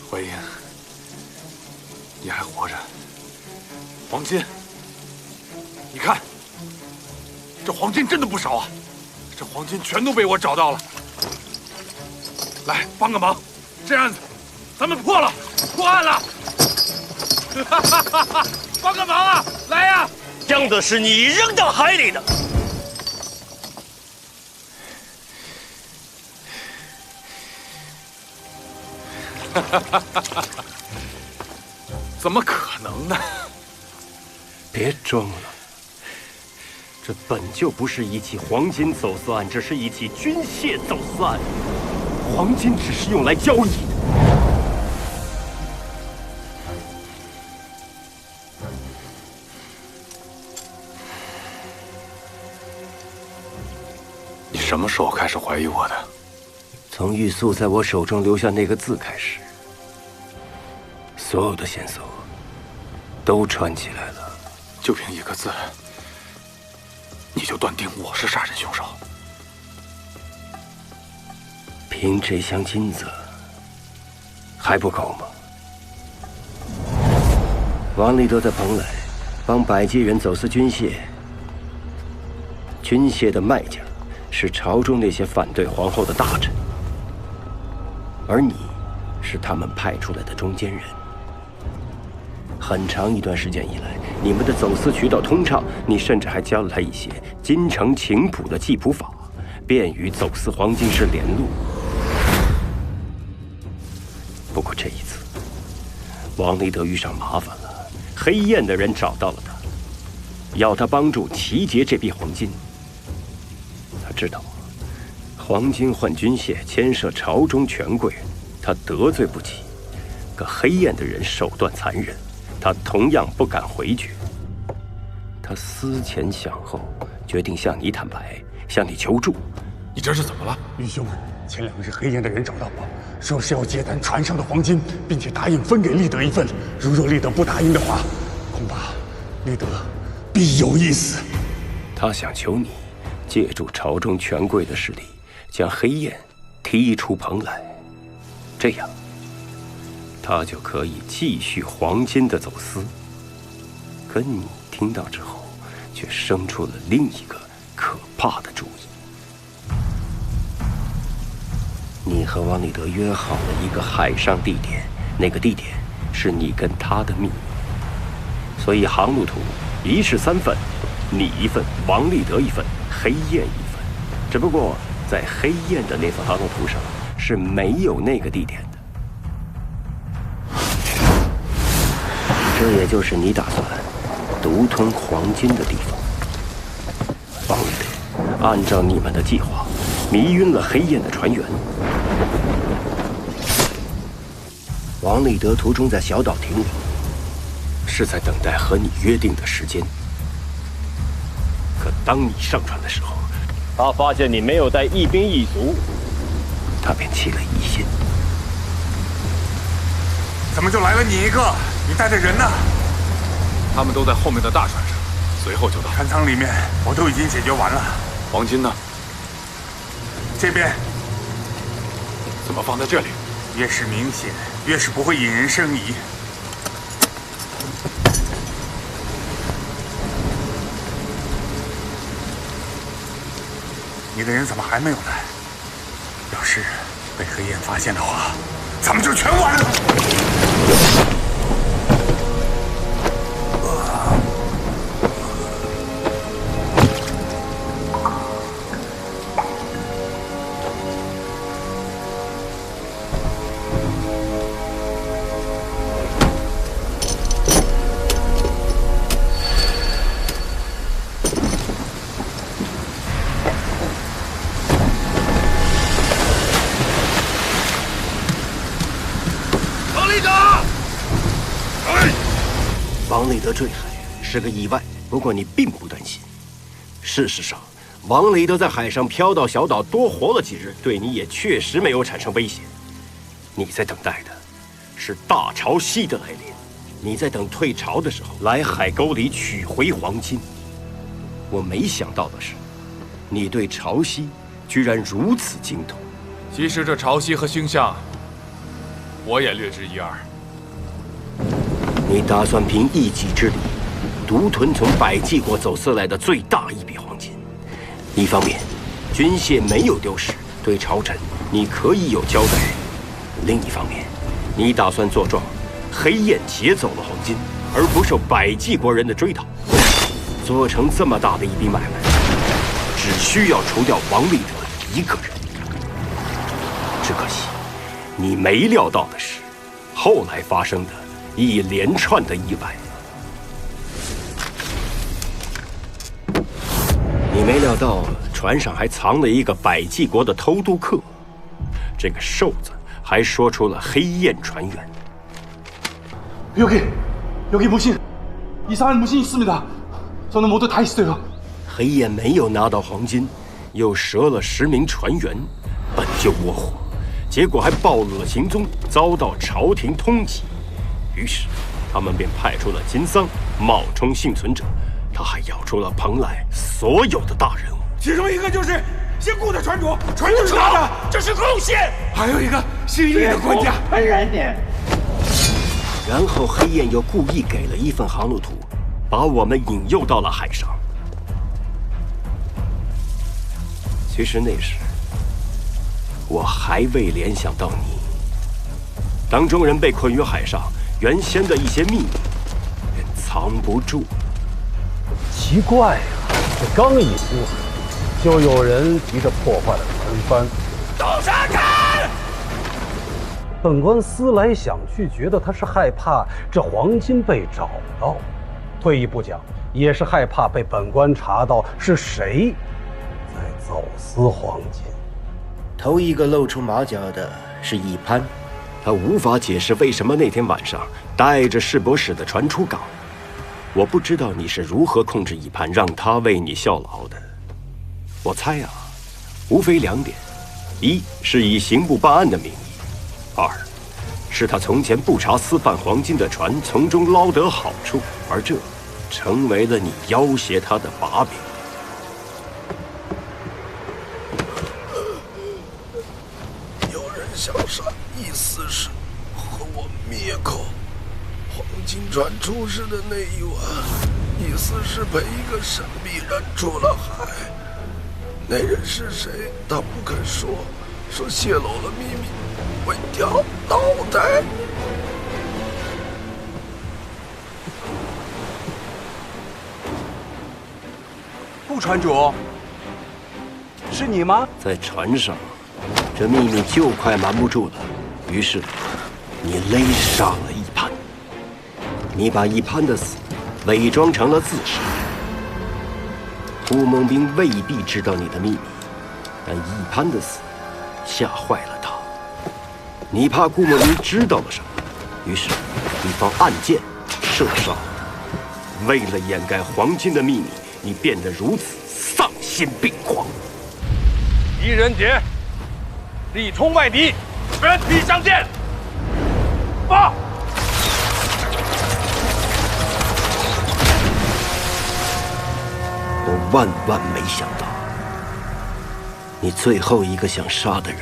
怀英，你还活着。黄金，你看，这黄金真的不少啊！这黄金全都被我找到了。来，帮个忙，这案子咱们破了，破案了！哈哈哈哈！帮个忙啊！来呀！江的是你扔到海里的。 怎么可能呢？别装了，这本就不是一起黄金走私案，这是一起军械走私案。黄金只是用来交易的。你什么时候开始怀疑我的？从玉素在我手中留下那个字开始。 所有的线索都串起来了，就凭一个字，你就断定我是杀人凶手？凭这箱金子还不够吗？王立德在蓬莱帮百济人走私军械，军械的卖家是朝中那些反对皇后的大臣，而你是他们派出来的中间人。 很长一段时间以来，你们的走私渠道通畅，你甚至还教了他一些金城情谱的记谱法，便于走私黄金时联络。不过这一次，王立德遇上麻烦了，黑燕的人找到了他，要他帮助齐劫这批黄金。他知道，黄金换军械牵涉朝中权贵，他得罪不起。可黑燕的人手段残忍。 他同样不敢回绝，他思前想后，决定向你坦白，向你求助。你这是怎么了，玉兄？前2日黑燕的人找到我，说是要接单船上的黄金，并且答应分给立德一份。如若立德不答应的话，恐怕立德必有一死。他想求你借助朝中权贵的势力，将黑燕踢出蓬莱，这样。 他就可以继续黄金的走私。可你听到之后，却生出了另一个可怕的主意。你和王立德约好了一个海上地点，那个地点是你跟他的秘密。所以航路图一式3份，你1份，王立德1份，黑燕1份。只不过在黑燕的那份航路图上是没有那个地点的。 这也就是你打算独吞黄金的地方。王立德按照你们的计划，迷晕了黑燕的船员。王立德途中在小岛停留，是在等待和你约定的时间。可当你上船的时候，他发现你没有带一兵一卒，他便起了疑心。 怎么就来了你一个？你带的人呢？他们都在后面的大船上，随后就到。船舱里面我都已经解决完了。黄金呢？这边。怎么放在这里？越是明显，越是不会引人生疑。你的人怎么还没有来？要是被黑燕发现的话，咱们就全完了。 王立德坠海是个意外，不过你并不担心。事实上，王立德在海上漂到小岛多活了几日，对你也确实没有产生威胁。你在等待的是大潮汐的来临，你在等退潮的时候来海沟里取回黄金。我没想到的是，你对潮汐居然如此精通。其实这潮汐和星象，我也略知一二。你打算凭一己之力，独吞从百济国走私来的最大一笔黄金？一方面，军械没有丢失，对朝臣你可以有交代；另一方面，你打算作状，黑燕劫走了黄金，而不受百济国人的追讨。做成这么大的一笔买卖，只需要除掉王立德一个人。只可惜，你没料到的是，后来发生的一连串的意外。你没料到船上还藏了一个百济国的偷渡客，这个瘦子还说出了黑燕船员。 여기 모신 이상한 모신이 있습니다. 저는 모두 다 있어요. 黑燕没有拿到黄金，又折了10名船员，本就窝火，结果还暴露了行踪，遭到朝廷通缉。于是，他们便派出了金桑冒充幸存者，他还要出了蓬莱所有的大人物，其中一个就是姓顾的船主，船就是他的，这是贡献。还有一个姓易的官家，喷人的。 然后黑燕又故意给了一份航路图，把我们引诱到了海上。其实那时，我还未联想到你。当众人被困于海上，原先的一些秘密便藏不住。奇怪呀，这刚一出海，就有人急着破坏了船帆。动沙看！ 本官思来想去，觉得他是害怕这黄金被找到，退一步讲，也是害怕被本官查到是谁在走私黄金。头一个露出马脚的是一潘，他无法解释为什么那天晚上带着世伯使的船出港。我不知道你是如何控制一潘，让他为你效劳的。我猜啊，无非2点：一是以刑部办案的名义。 2是他从前不查私贩黄金的船，从中捞得好处，而这成为了你要挟他的把柄。有人想杀，意思是和我灭口。黄金船出事的那一晚，意思是陪一个神秘人出了海。那人是谁？他不肯说，说泄露了秘密。 会掉脑袋！顾船主，是你吗？在船上，这秘密就快瞒不住了。于是，你勒杀了一潘。你把一潘的死伪装成了自杀。顾梦斌未必知道你的秘密，但一潘的死吓坏了他。 你怕顾梦斌知道了什么，于是你方暗箭射杀了他。为了掩盖黄金的秘密，你变得如此丧心病狂。狄仁杰，力冲外敌，原体相见。发！我万万没想到，你最后一个想杀的人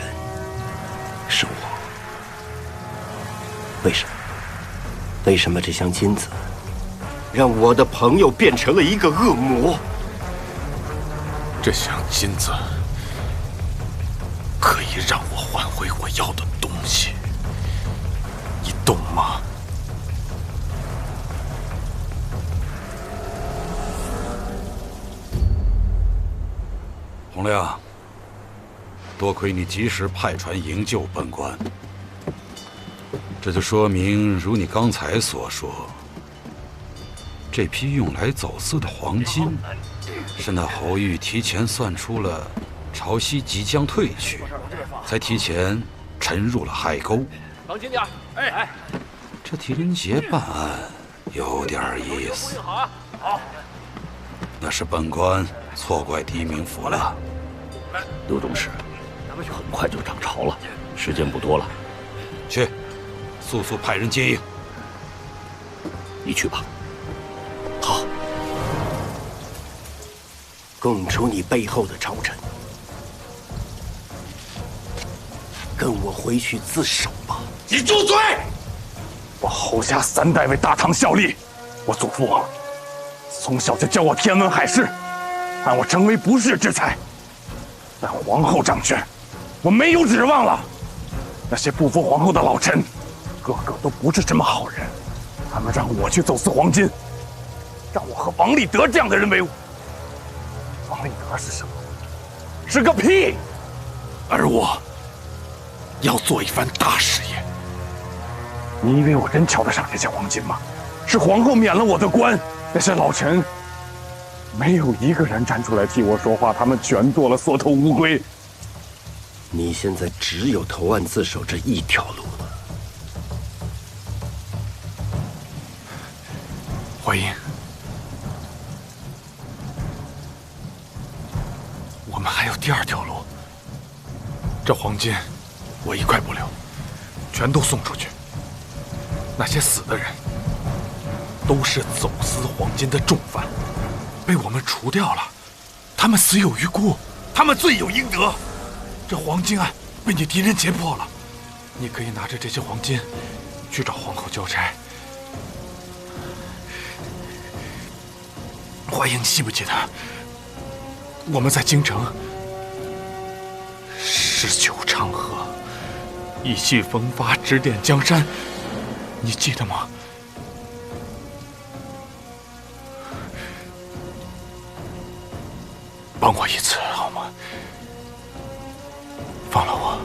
是我。 为什么？为什么这箱金子让我的朋友变成了一个恶魔？这箱金子可以让我换回我要的东西，你懂吗？洪亮，多亏你及时派船营救本官。 这就说明，如你刚才所说，这批用来走私的黄金，是那侯玉提前算出了潮汐即将退去，才提前沉入了海沟。当心点！哎，这狄仁杰办案有点意思。好，那是本官错怪狄明府了。刘中士，很快就涨潮了，时间不多了。去。 速速派人接应。你去吧。好，供出你背后的朝臣，跟我回去自首吧。你住嘴！我侯家3代为大唐效力，我祖父从小就教我天文海事，让我成为不世之才。但皇后掌权，我没有指望了。那些不服皇后的老臣，个个都不是什么好人。他们让我去走私黄金，让我和王立德这样的人为伍。王立德是什么？是个屁！而我要做一番大事业。你以为我真瞧得上这些黄金吗？是皇后免了我的官，那些老臣没有一个人站出来替我说话，他们全做了缩头乌龟。你现在只有投案自首这一条路了。淮阴，我们还有第2条路。这黄金，我一块不留，全都送出去。那些死的人，都是走私黄金的重犯，被我们除掉了。他们死有余辜，他们罪有应得。这黄金案被你敌人揭破了，你可以拿着这些黄金去找皇后交差。淮阴，你记不记得我们在京城诗酒唱和，意气风发，指点江山，你记得吗？帮我一次好吗？放了我。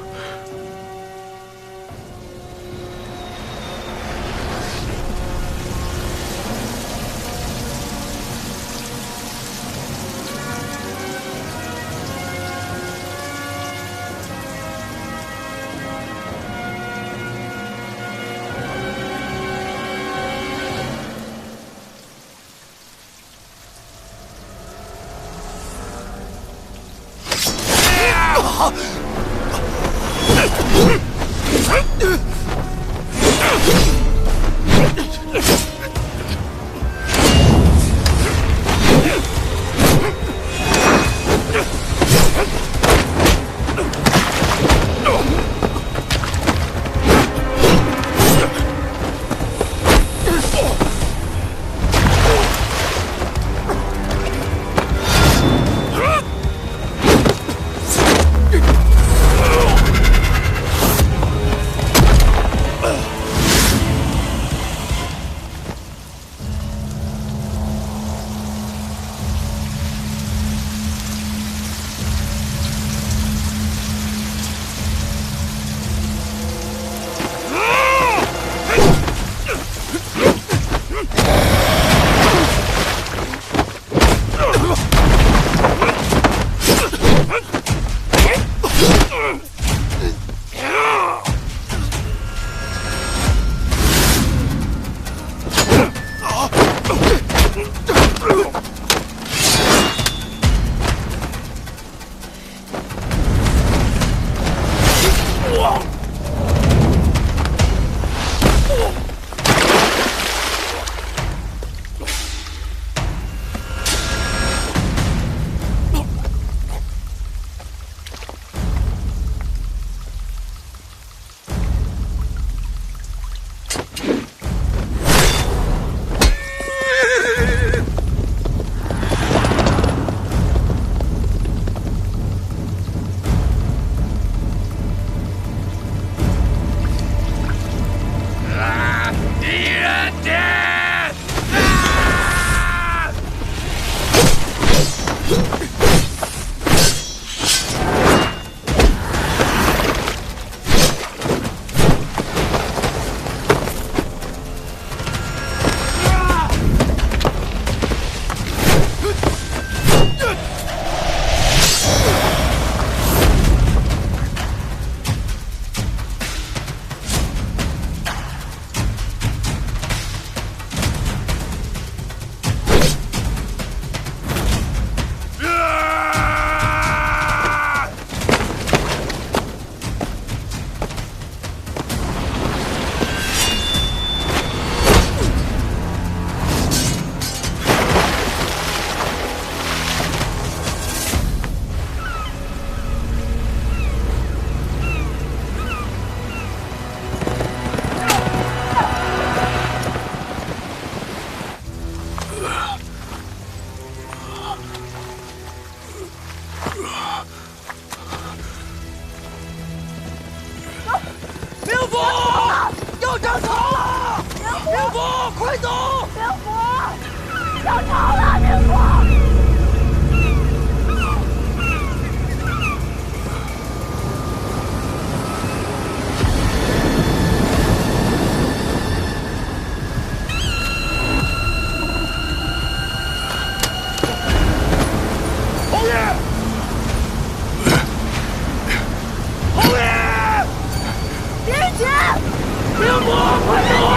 快走啊！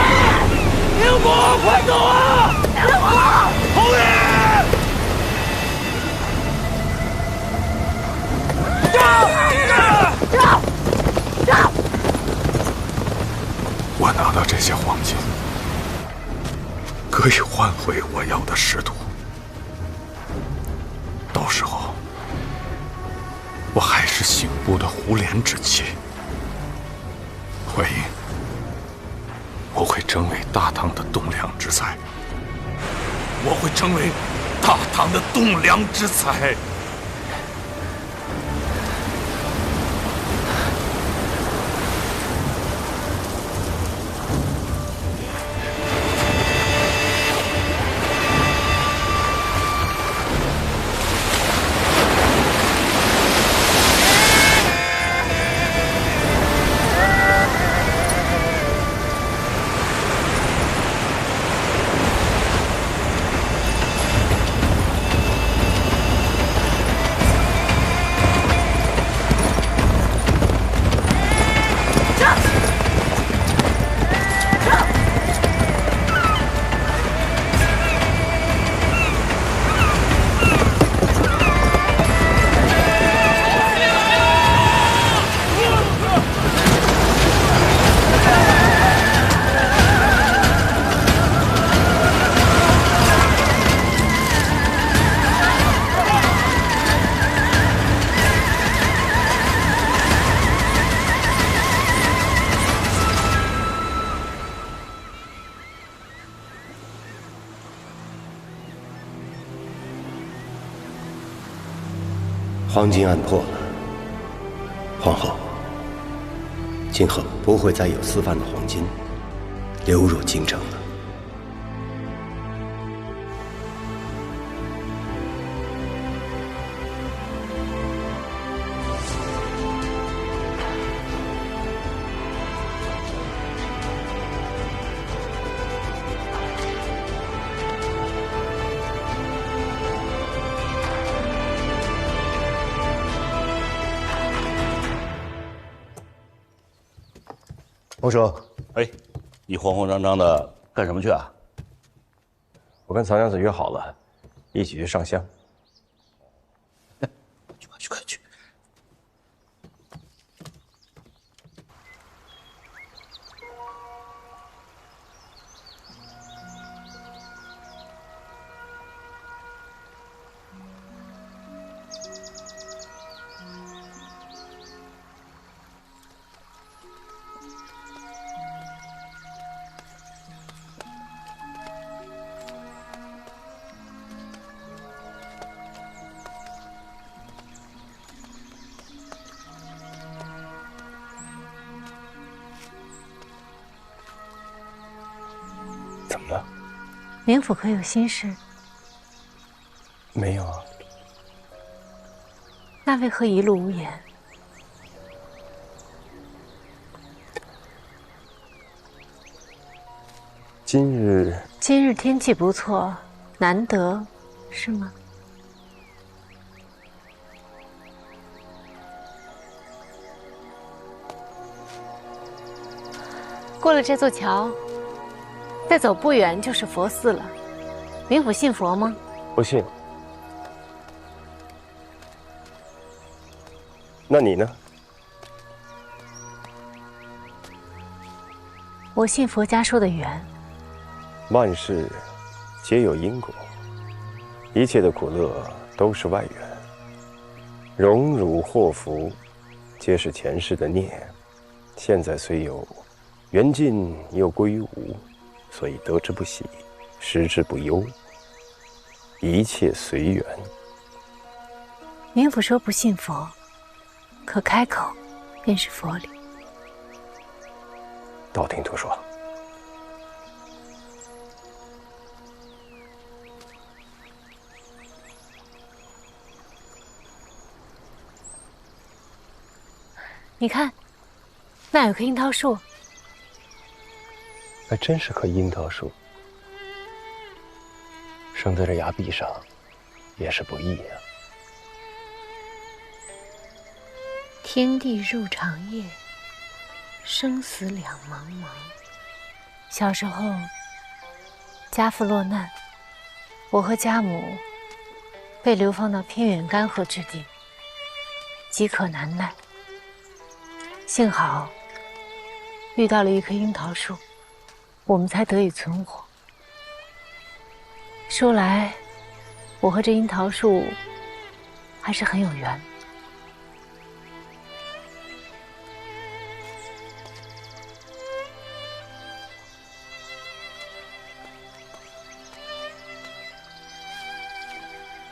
宁国，快走啊！宁国，红云！我拿到这些黄金，可以换回我要的仕途。到时候，我还是刑部的胡连之妻。怀英，我会成为大唐的栋梁之才。我会成为大唐的栋梁之才。黄金案破了，皇后，今后不会再有私贩的黄金流入京城了。洪生，哎，你慌慌张张的干什么去啊？我跟曹娘子约好了，一起去上香。快去！怎么了？冥府可有心事？没有啊。那为何一路无言？今日天气不错，难得，是吗？过了这座桥，再走不远就是佛寺了。冥府信佛吗？不信。那你呢？我信佛家说的缘。万事皆有因果，一切的苦乐都是外缘。荣辱祸福，皆是前世的孽。现在虽有，缘尽又归无，所以得之不喜，失之不忧。一切随缘。冥府说不信佛，可开口便是佛理。道听途说。你看，那有棵樱桃树。还真是棵樱桃树，生在这崖壁上，也是不易啊。天地入长夜，生死两茫茫。小时候，家父落难，我和家母被流放到偏远干涸之地，饥渴难耐。幸好遇到了一棵樱桃树，我们才得以存活。说来，我和这樱桃树还是很有缘。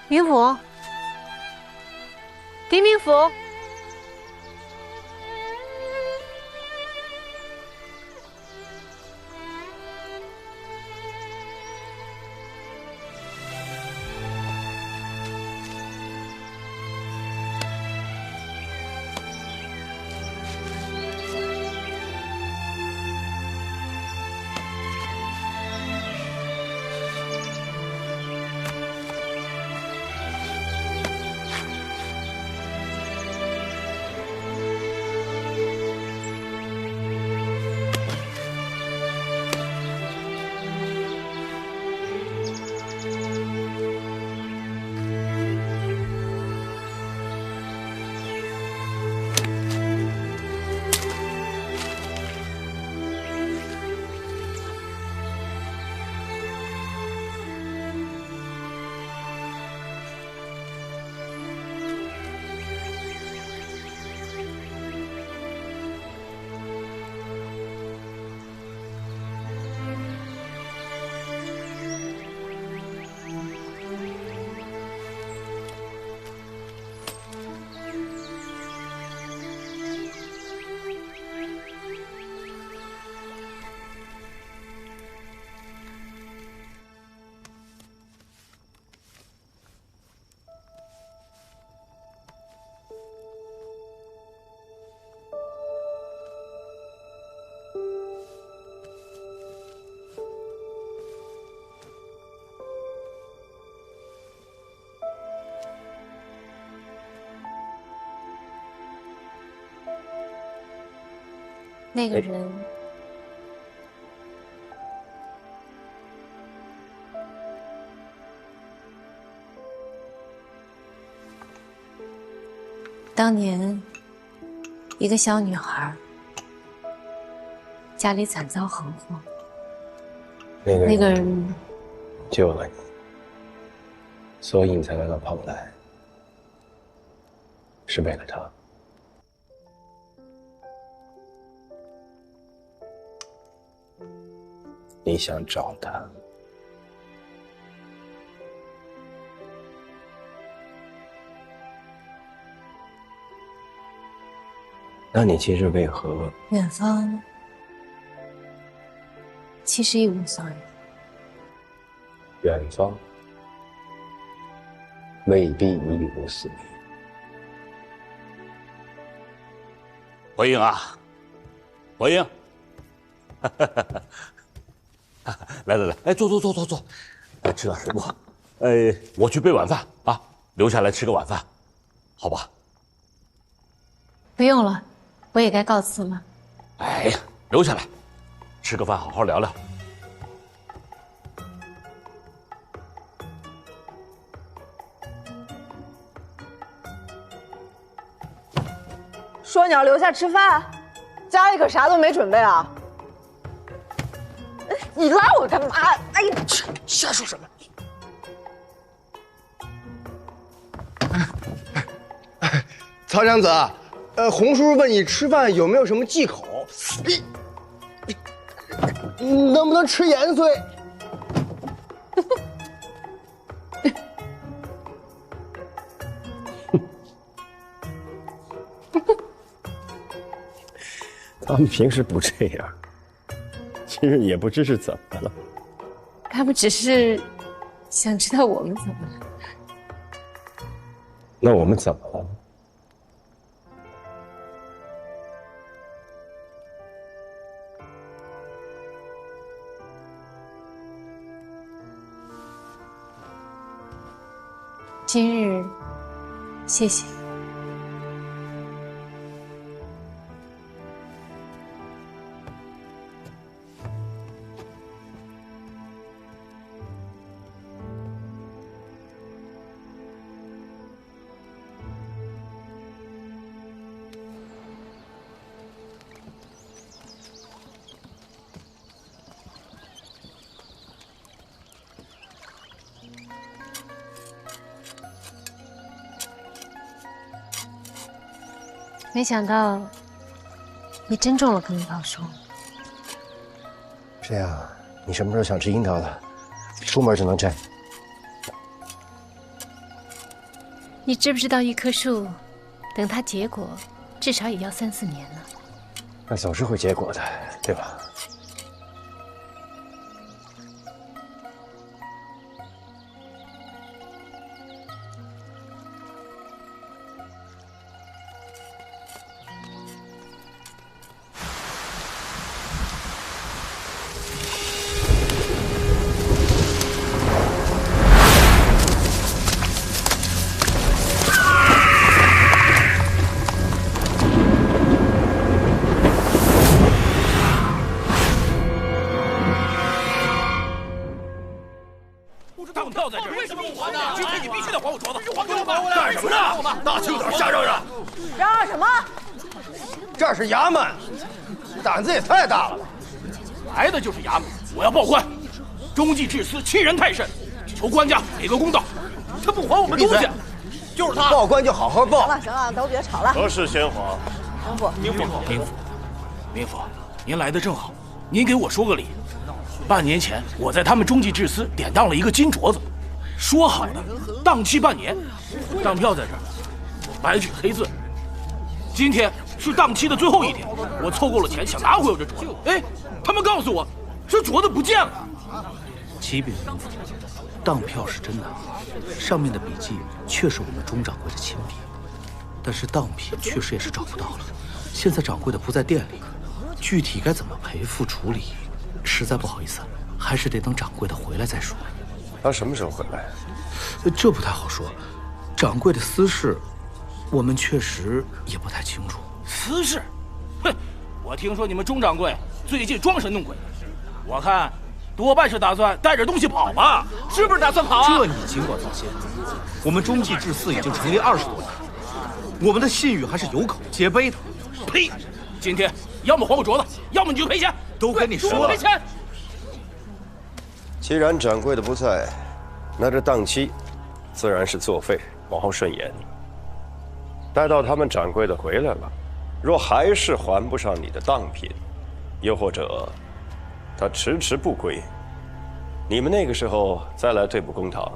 明府，狄明府，那个人，当年一个小女孩，家里惨遭横祸，那个人救了你，所以你才来到蓬莱，是为了他。你想找他，那你今日为何？远方其实一无所有。远方未必一无所有。回应啊，回应！来来来，哎，坐，哎，吃点水果。我去备晚饭啊，留下来吃个晚饭，好吧？不用了，我也该告辞了。哎呀，留下来，吃个饭，好好聊聊。说你要留下吃饭，家里可啥都没准备啊！你拉我干嘛？哎呀，瞎说什么？曹娘子，洪叔叔问你吃饭有没有什么忌口？能不能吃盐碎？他们平时不这样，今日也不知是怎么了。他们只是想知道我们怎么了。那我们怎么了？今日，谢谢。没想到你真中了根宝书。这样，你什么时候想吃樱桃了？出门就能摘。你知不知道一棵树，等它结果，至少也要3、4年呢？那总是会结果的，对吧？当票在这儿，为什么不还呢？今天你必须得还我镯子！干什么呢？大清早瞎嚷嚷！嚷嚷什么？这是衙门，胆子也太大了吧！来的就是衙门，我要报官。中计治私欺人太甚，求官家给个公道。他不还我们东西，就是他。报官就好好报。行了行了，都别吵了。何事先皇？明府，明府，您来的正好，您给我说个理。半年前，我在他们中计治私典当了一个金镯子，说好的当期半年，当票在这儿，白纸黑字。今天是当期的最后一天，我凑够了钱想拿回我这镯子，哎，他们告诉我这镯子不见了。启禀明府，当票是真的，上面的笔记确是我们钟掌柜的亲笔，但是当品确实也是找不到了。现在掌柜的不在店里，具体该怎么赔付处理？实在不好意思，还是得等掌柜的回来再说。他什么时候回来？这不太好说，掌柜的私事，我们确实也不太清楚。私事？哼！我听说你们钟掌柜最近装神弄鬼，我看多半是打算带着东西跑吧？是不是打算跑啊？这你尽管放心，我们中计治私已经成立20多年，我们的信誉还是有口皆碑的。呸！今天要么还我镯子，要么你就赔钱。都跟你说了，赔钱。既然掌柜的不在，那这当期自然是作废，往后顺延。待到他们掌柜的回来了，若还是还不上你的当品，又或者他迟迟不归，你们那个时候再来对簿公堂，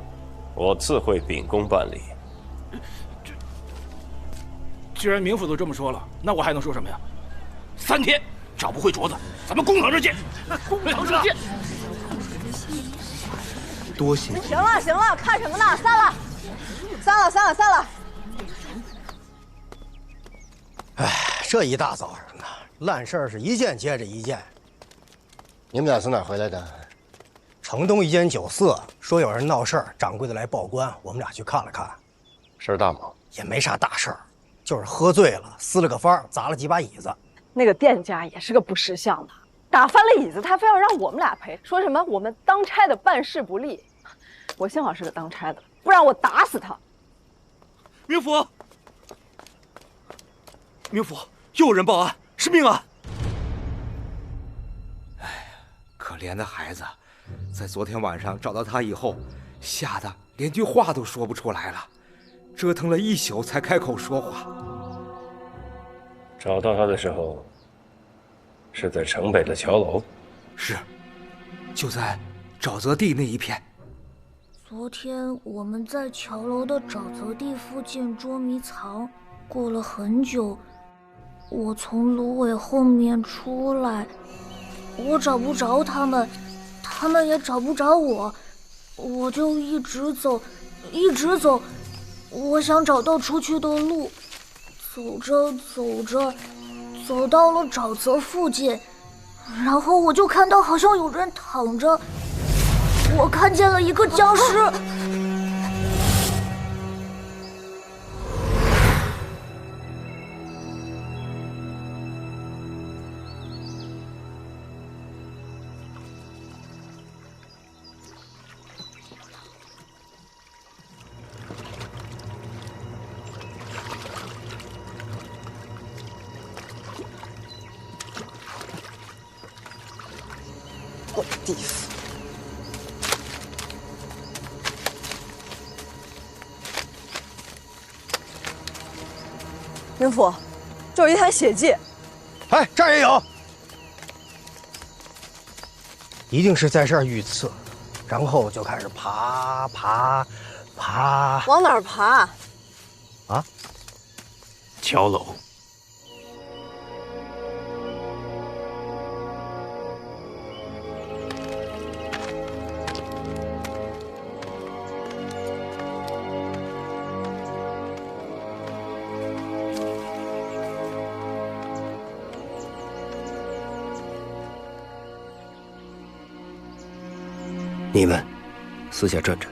我自会秉公办理。既然明府都这么说了，那我还能说什么呀？3天找不回镯子，咱们公堂上见。公堂上见。多谢。行了行了，看什么呢？散了。哎，这一大早上的烂事儿是一件接着一件。你们俩从哪儿回来的？城东一间酒肆，说有人闹事儿，掌柜的来报官，我们俩去看了看。事儿大吗？也没啥大事儿，就是喝醉了，撕了个方，砸了几把椅子。那个店家也是个不识相的，打翻了椅子，他非要让我们俩赔，说什么我们当差的办事不力。我幸好是个当差的，不然我打死他。明府，又有人报案，是命案。哎呀，可怜的孩子，在昨天晚上找到他以后，吓得连句话都说不出来了，折腾了一宿才开口说话。找到他的时候，是在城北的桥楼。是，就在沼泽地那一片。昨天我们在桥楼的沼泽地附近捉迷藏，过了很久，我从芦苇后面出来，我找不着他们，他们也找不着我，我就一直走，我想找到出去的路。走着，走到了沼泽附近，然后我就看到好像有人躺着，我看见了一个僵尸。地府。明府，这有一滩血迹。哎，这儿也有，一定是在这儿遇刺，然后就开始爬。往哪儿爬？啊？桥楼。你们私下转转。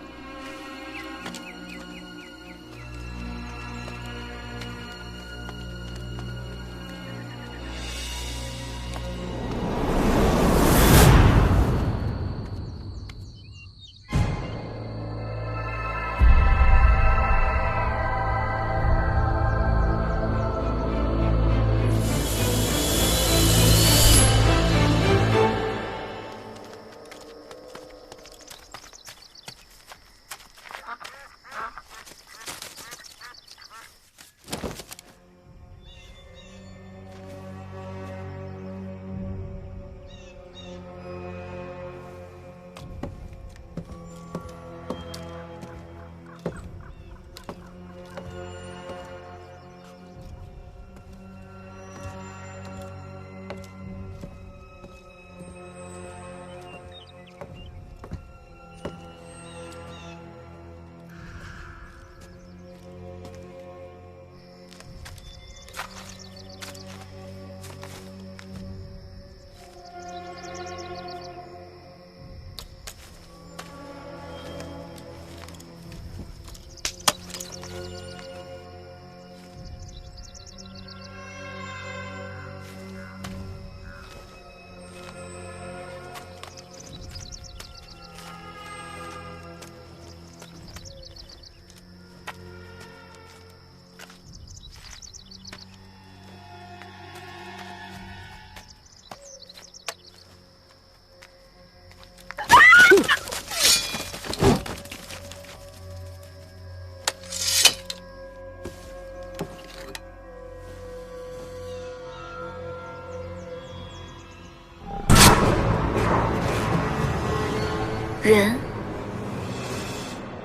人，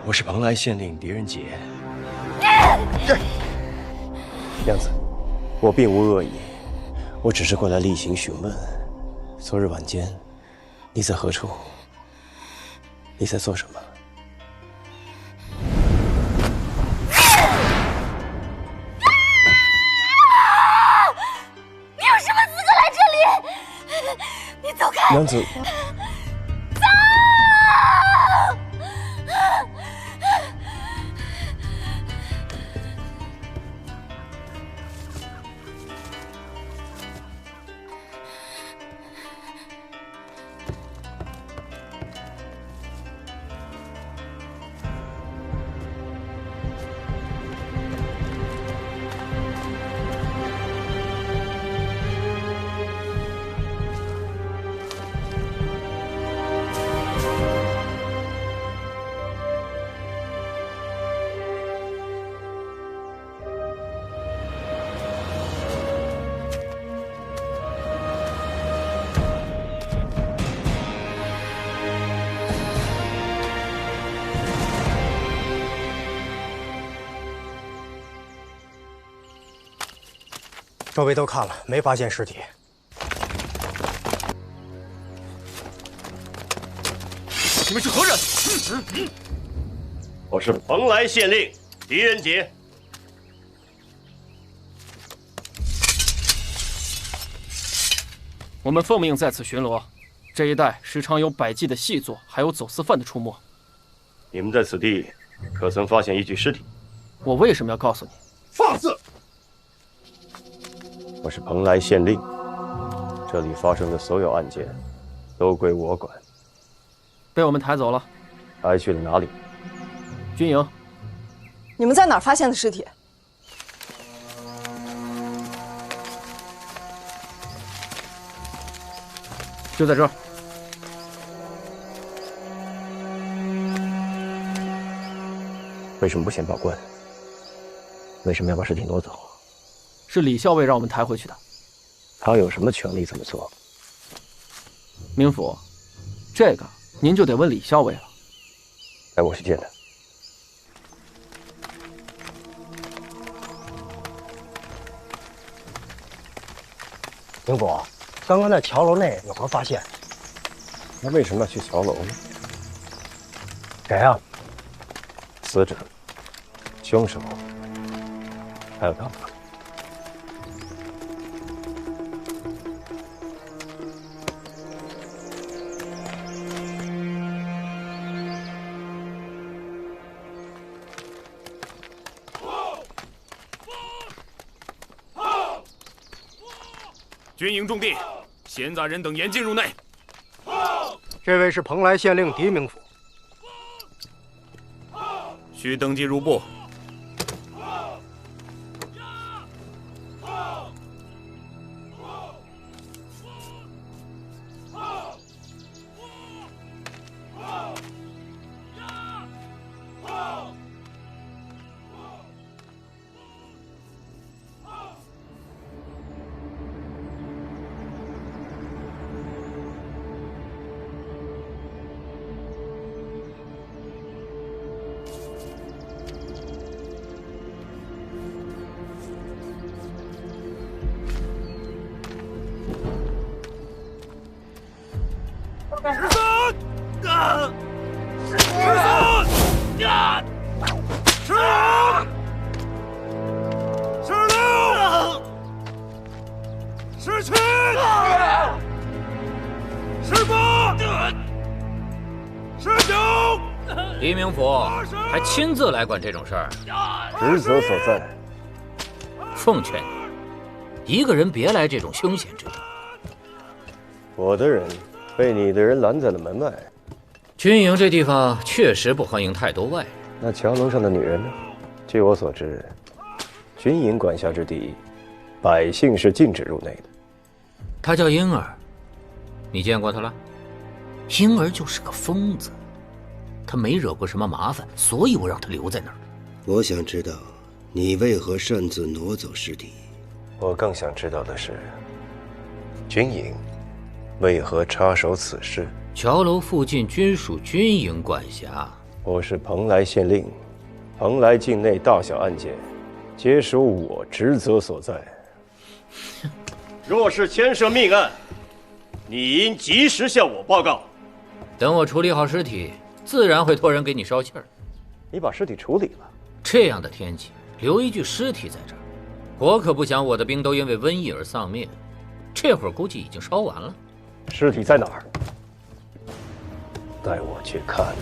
我是蓬莱县令狄仁杰。娘子，我并无恶意，我只是过来例行询问。昨日晚间，你在何处？你在做什么？你有什么资格来这里？你走开！娘子。周围都看了，没发现尸体。你们是何人？我是蓬莱县令狄仁杰。我们奉命在此巡逻，这一带时常有百计的细作，还有走私犯的出没。你们在此地可曾发现一具尸体？我为什么要告诉你？放肆！我是蓬莱县令，这里发生的所有案件都归我管。被我们抬走了。抬去了哪里？军营。你们在哪儿发现的尸体？就在这儿。为什么不先报官？为什么要把尸体挪走？是李校尉让我们抬回去的。他有什么权利这么做？明府，这个您就得问李校尉了。哎，我去见他。明府，刚刚在桥楼内有何发现？那为什么要去桥楼呢？谁啊？死者、凶手，还有他。军营重地，闲杂人等严禁入内。这位是蓬莱县令狄明府。需登记入部。黎明府还亲自来管这种事儿，职责所在。奉劝你，一个人别来这种凶险之地。我的人被你的人拦在了门外。军营这地方确实不欢迎太多外人。那桥楼上的女人呢？据我所知，军营管辖之地，百姓是禁止入内的。她叫婴儿，你见过她了？婴儿就是个疯子。他没惹过什么麻烦，所以我让他留在那儿。我想知道，你为何擅自挪走尸体？我更想知道的是，军营为何插手此事？桥楼附近均属军营管辖。我是蓬莱县令，蓬莱境内大小案件，皆属我职责所在。若是牵涉命案，你应及时向我报告。等我处理好尸体，自然会托人给你捎气儿。你把尸体处理了？这样的天气，留一具尸体在这儿，我可不想我的兵都因为瘟疫而丧命。这会儿估计已经烧完了。尸体在哪儿？带我去看。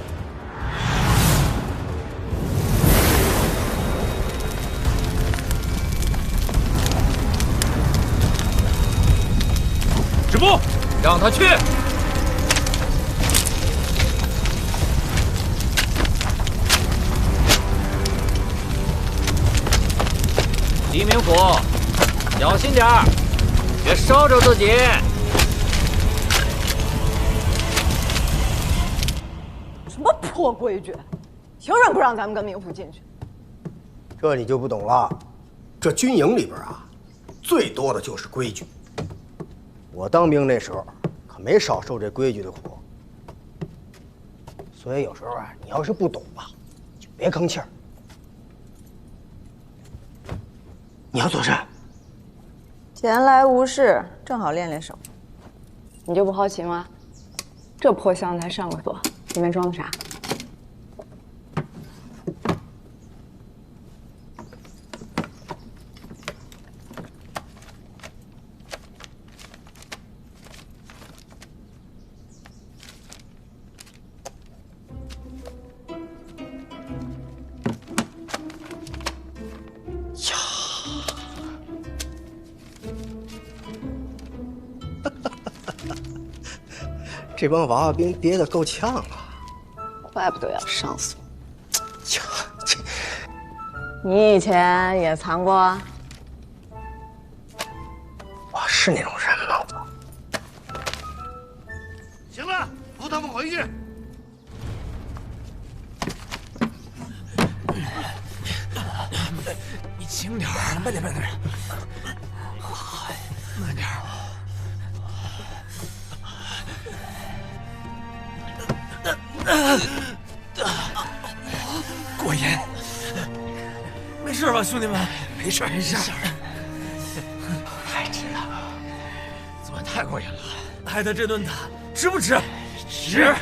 止步！让他去。黎明府，小心点儿，别烧着自己。什么破规矩？凭什么不让咱们跟明府进去？这你就不懂了。这军营里边啊，最多的就是规矩。我当兵那时候可没少受这规矩的苦。所以有时候啊，你要是不懂吧，就别吭气儿。你要做甚？闲来无事，正好练练手。你就不好奇吗？这破箱子还上个锁，里面装的啥？这帮娃娃兵憋得够呛啊，怪不得要上锁。你以前也藏过？我是那种人吗？行了，扶他们回去。你轻点儿，慢点，慢点。过瘾，没事吧，兄弟们？没事，没事。太值了，昨晚太过瘾了。挨他这顿打，值不值？值。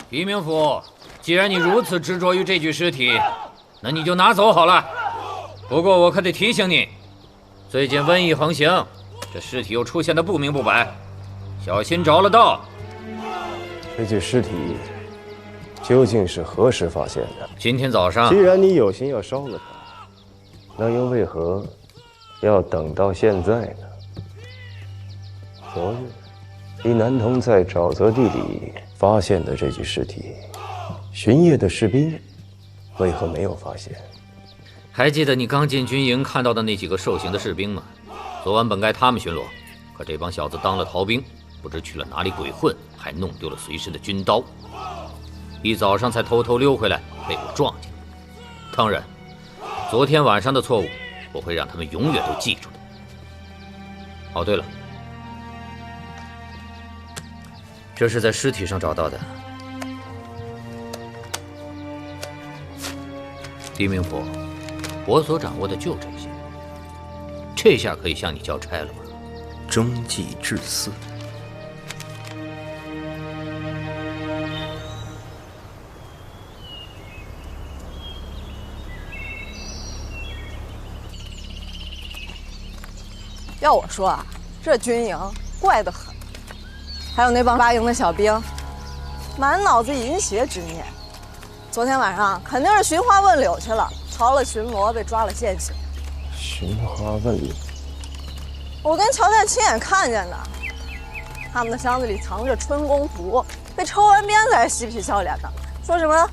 狄明府，既然你如此执着于这具尸体，那你就拿走好了。不过我可得提醒你，最近瘟疫横行，这尸体又出现的不明不白，小心着了道。这具尸体究竟是何时发现的？今天早上。既然你有心要烧了它，那又为何要等到现在呢？昨日，李南通在沼泽地里发现的这具尸体，巡夜的士兵为何没有发现？还记得你刚进军营看到的那几个受刑的士兵吗？昨晚本该他们巡逻，可这帮小子当了逃兵，不知去了哪里鬼混，还弄丢了随身的军刀。一早上才偷偷溜回来，被我撞见。当然，昨天晚上的错误，我会让他们永远都记住的。哦，对了，这是在尸体上找到的。狄明府，我所掌握的就这些，这下可以向你交差了吧？中计至私。要我说啊，这军营怪得很，还有那帮八营的小兵，满脑子淫邪之念。昨天晚上肯定是寻花问柳去了，逃了巡逻，被抓了现行。寻花问柳，我跟乔太亲眼看见的，他们的箱子里藏着春宫图，被抽完鞭子还嬉皮笑脸的，说什么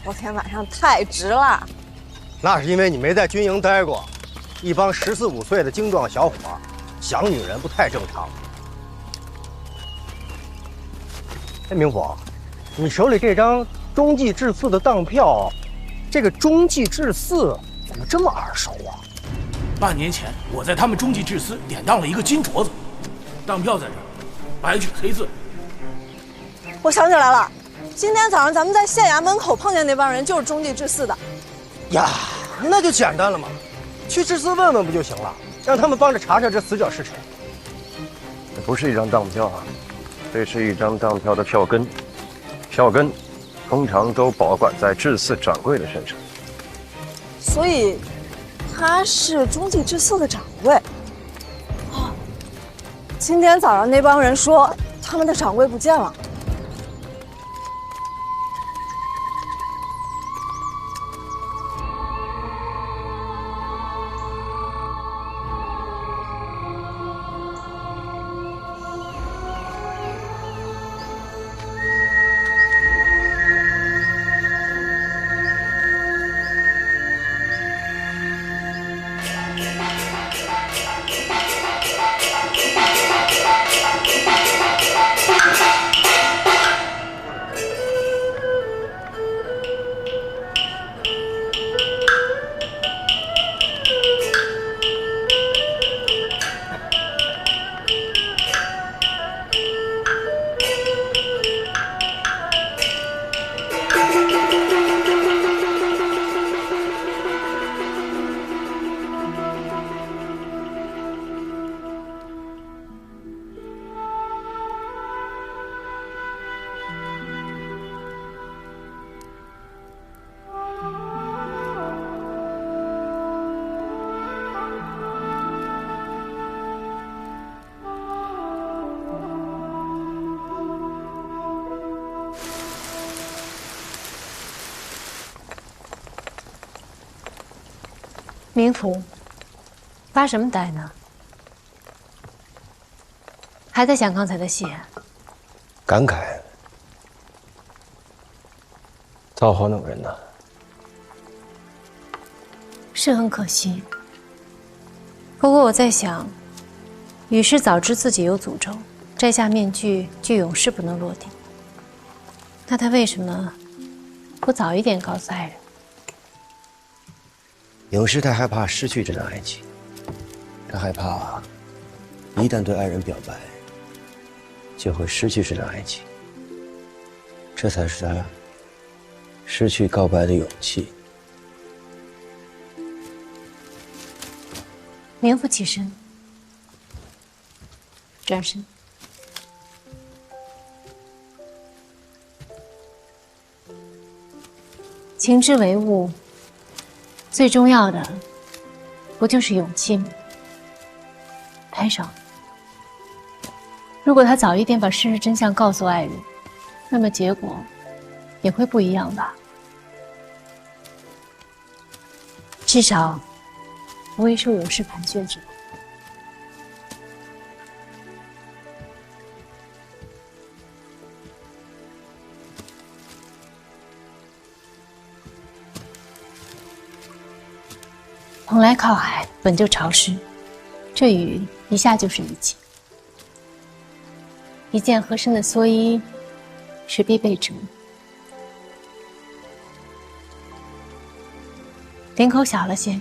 昨天晚上太值了。那是因为你没在军营待过。一帮14、15岁的精壮小伙，想女人不太正常。哎，明府，你手里这张中计至4的当票，这个中计至4怎么这么耳熟啊？半年前我在他们中计至4典当了一个金镯子，当票在这儿，白纸黑字。我想起来了，今天早上咱们在县衙门口碰见那帮人，就是中计至4的。呀，那就简单了嘛。去至4问问不就行了？让他们帮着查查这死者是谁。这不是一张当票啊，这是一张当票的票根。票根通常都保管在至4掌柜的身上。所以，他是中计至4的掌柜。哦，今天早上那帮人说他们的掌柜不见了。明府，发什么呆呢？还在想刚才的戏？感慨，造化弄人呐。是很可惜。不过我在想，羽氏早知自己有诅咒，摘下面具，就永世不能落地。那他为什么不早一点告诉爱人？永世太害怕失去这段爱情，他害怕一旦对爱人表白，就会失去这段爱情，这才是他失去告白的勇气。名副其实。转身。情之为物，最重要的不就是勇气吗？拍手。如果他早一点把事实真相告诉爱人，那么结果也会不一样吧？至少不会受永世盘旋之苦。蓬莱靠海，本就潮湿，这雨一下就是雨季。一件合身的蓑衣是必备之物。领口小了些，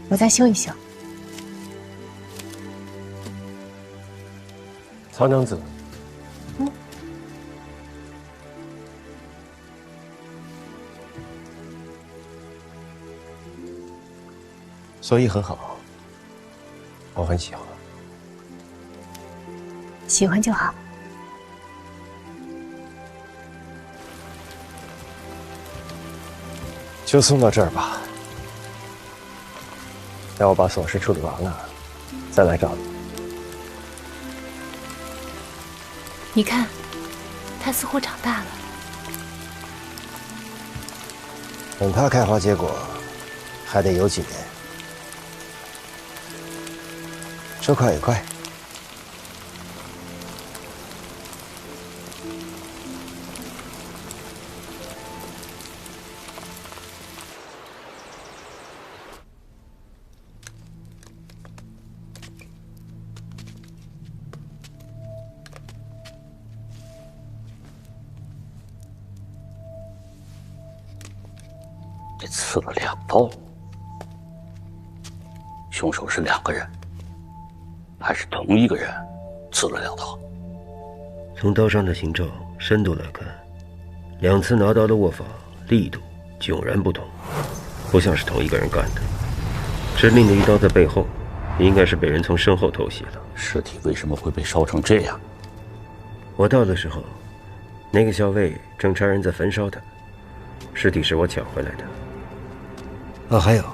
我再修一修。曹娘子，蓑衣很好，我很喜欢。喜欢就好。就送到这儿吧。待我把琐事处理完了，再来找你。你看，他似乎长大了。等他开花结果，还得有几年。说快也快。这刺了2刀，凶手是2个人，还是同一个人刺了2刀？从刀上的形状、深度来看，2次拿刀的握法、力度迥然不同，不像是同一个人干的。致命的一刀在背后，应该是被人从身后偷袭了。尸体为什么会被烧成这样？我到的时候，那个校尉正差人在焚烧他，尸体是我抢回来的。哦，还有，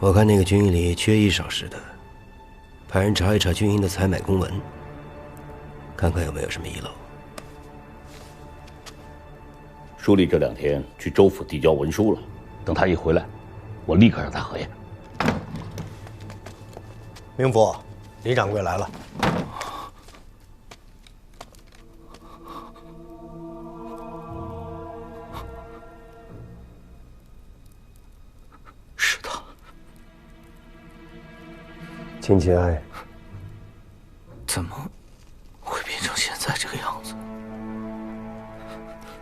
我看那个军营里缺衣少食的，派人查一查军营的采买公文，看看有没有什么遗漏。书吏这2天去州府递交文书了，等他一回来，我立刻让他核验。明府，李掌柜来了。秦节哀，怎么会变成现在这个样子？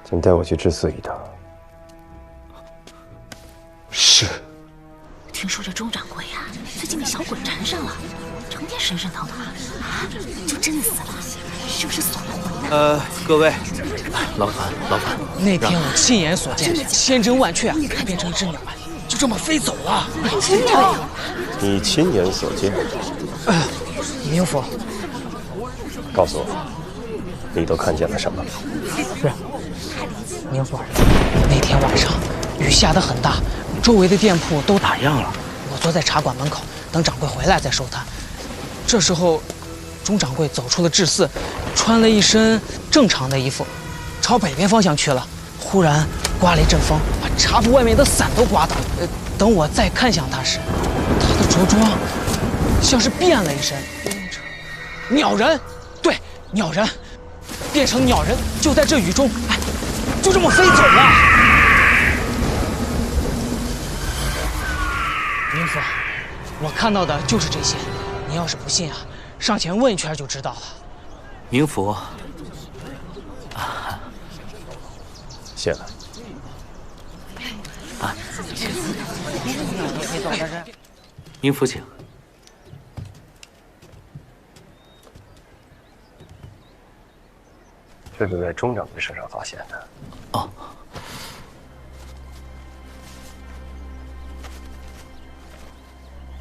请带我去治死一趟。是。听说这钟掌柜呀，最近被小鬼缠上了，成天神神叨叨啊，就真死了，是不是锁了魂呢？各位，老樊，那天我亲眼所见，千真万确啊，他变成一只鸟，就这么飞走了。你亲眼所见？明府，告诉我，你都看见了什么？是，明府，那天晚上雨下得很大，周围的店铺都打烊了。我坐在茶馆门口，等掌柜回来再收摊。这时候，钟掌柜走出了智寺，穿了一身正常的衣服，朝北边方向去了。忽然刮了一阵风，把茶铺外面的伞都刮倒。等我再看向他时，他的着装像是变了一身，鸟人，对，鸟人，变成鸟人就在这雨中，哎，就这么飞走了。民府，我看到的就是这些，你要是不信啊，上前问一圈就知道了。冥府，谢了。啊，冥府请。这是在钟掌柜身上发现的。哦。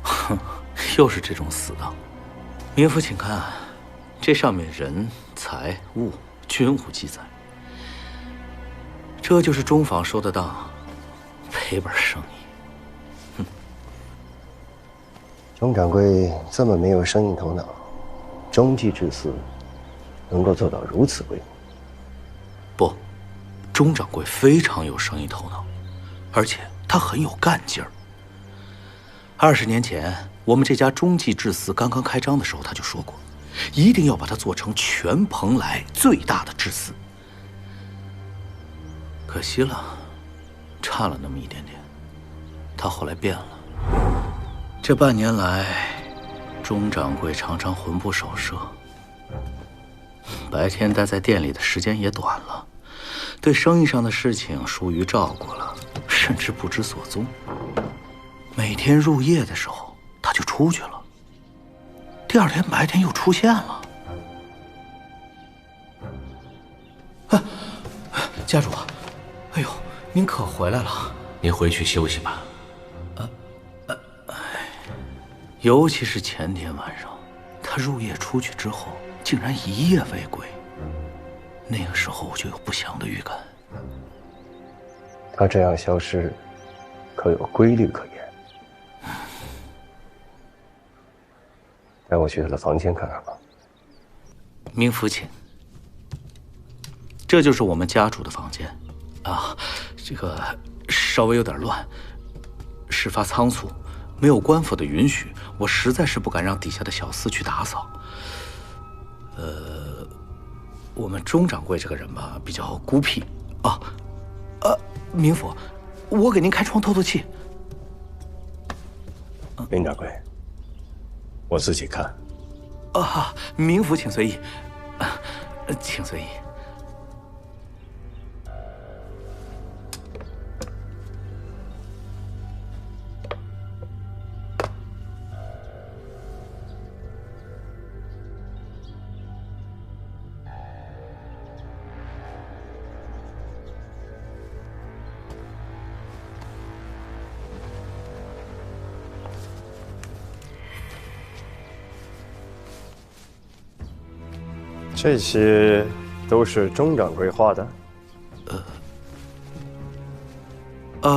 哼，又是这种死当。冥府，请看，这上面人、财物均无记载。这就是钟坊说的当，赔本生意。钟掌柜这么没有生意头脑，中计至私，能够做到如此规模。不，钟掌柜非常有生意头脑，而且他很有干劲儿。20年前，我们这家中计制肆刚刚开张的时候，他就说过，一定要把它做成全蓬莱最大的制肆。可惜了，差了那么一点点。他后来变了。这半年来，钟掌柜常常魂不守舍，白天待在店里的时间也短了，对生意上的事情疏于照顾了，甚至不知所踪。每天入夜的时候，他就出去了，第二天白天又出现了。啊，家主，哎呦，您可回来了。您回去休息吧。尤其是前天晚上，他入夜出去之后，竟然一夜未归。那个时候我就有不祥的预感。他这样消失，可有规律可言？带我去他的房间看看吧。冥府请。这就是我们家主的房间，啊，这个稍微有点乱，事发仓促。没有官府的允许，我实在是不敢让底下的小厮去打扫。我们钟掌柜这个人吧，比较孤僻啊。冥府，我给您开窗透透气。林掌柜，我自己看。啊，冥府请随意，请随意。这些都是钟掌柜画的。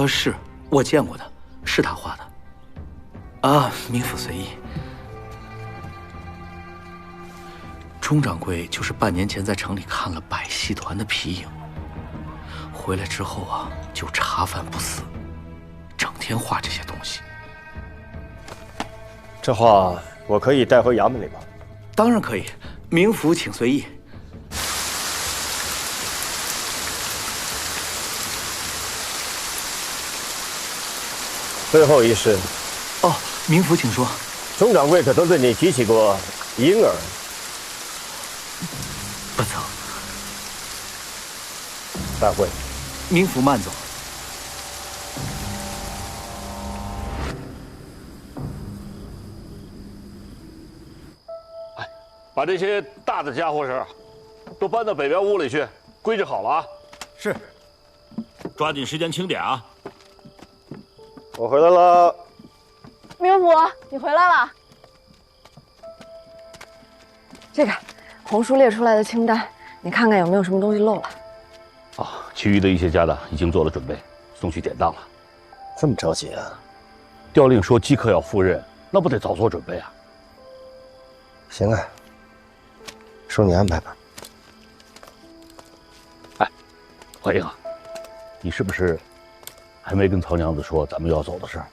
是我见过的，是他画的。啊，冥府随意。钟掌柜就是半年前在城里看了百戏团的皮影，回来之后啊，就茶饭不思，整天画这些东西。这画我可以带回衙门里吗？当然可以。冥府请随意。最后一事。哦，冥府请说。钟掌柜可曾对你提起过婴儿？不曾。散会。冥府慢走。把这些大的家伙事都搬到北边屋里去，归置好了啊。是。抓紧时间清点啊。我回来了。冥府，你回来了。这个红叔列出来的清单，你看看有没有什么东西漏了。啊，其余的一些家当已经做了准备，送去典当了。这么着急啊？调令说即刻要赴任，那不得早做准备啊？行啊。说你安排吧。哎，怀英啊，你是不是还没跟曹娘子说咱们要走的事儿？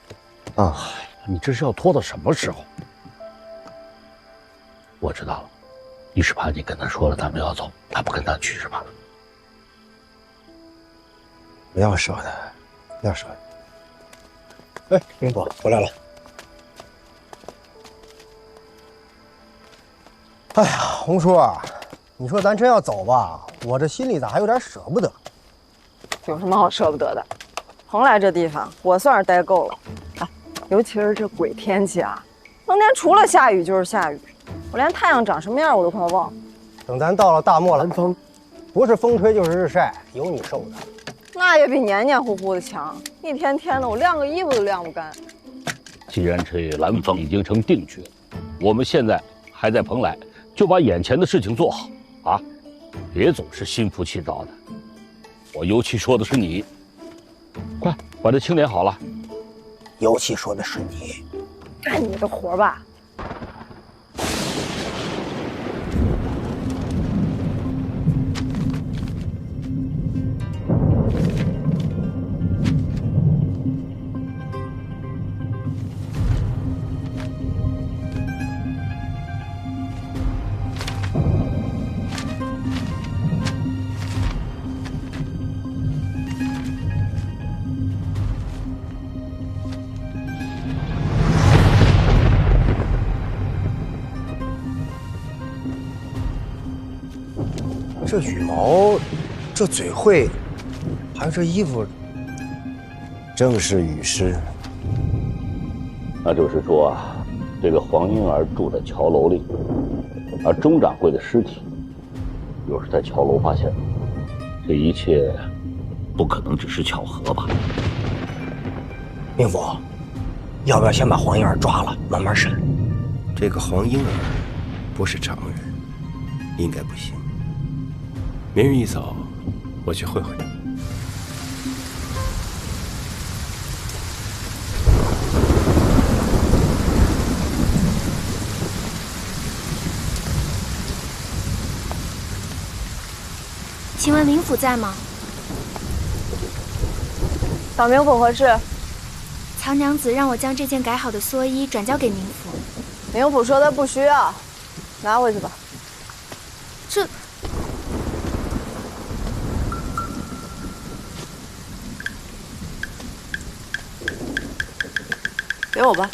啊，你这是要拖到什么时候？我知道了，你是怕你跟他说了咱们要走，他不跟咱去是吧？不要说他，不要说他。哎，明伯回来了。哎呀，红叔啊，你说咱真要走吧，我这心里咋还有点舍不得？有什么好舍不得的？蓬莱这地方，我算是待够了。哎，尤其是这鬼天气啊，冬天除了下雨就是下雨，我连太阳长什么样我都快忘了。等咱到了大漠南方，不是风吹就是日晒，有你受的。那也比黏黏糊糊的强，一天天的我晾个衣服都晾不干。既然这南方已经成定局了，我们现在还在蓬莱，就把眼前的事情做好啊，别总是心浮气躁的。我尤其说的是你，快把这清点好了。尤其说的是你，干你的活吧。这羽毛，这嘴会，还有这衣服，正是雨师。那就是说啊，这个黄莺儿住在桥楼里，而钟掌柜的尸体又是在桥楼发现的，这一切不可能只是巧合吧？明伯，要不要先把黄莺儿抓了，慢慢审？这个黄莺儿不是常人，应该不行。明日一早，我去会会他。请问明府在吗？到明府何事？曹娘子让我将这件改好的蓑衣转交给明府。明府说他不需要，拿回去吧。这。给我吧。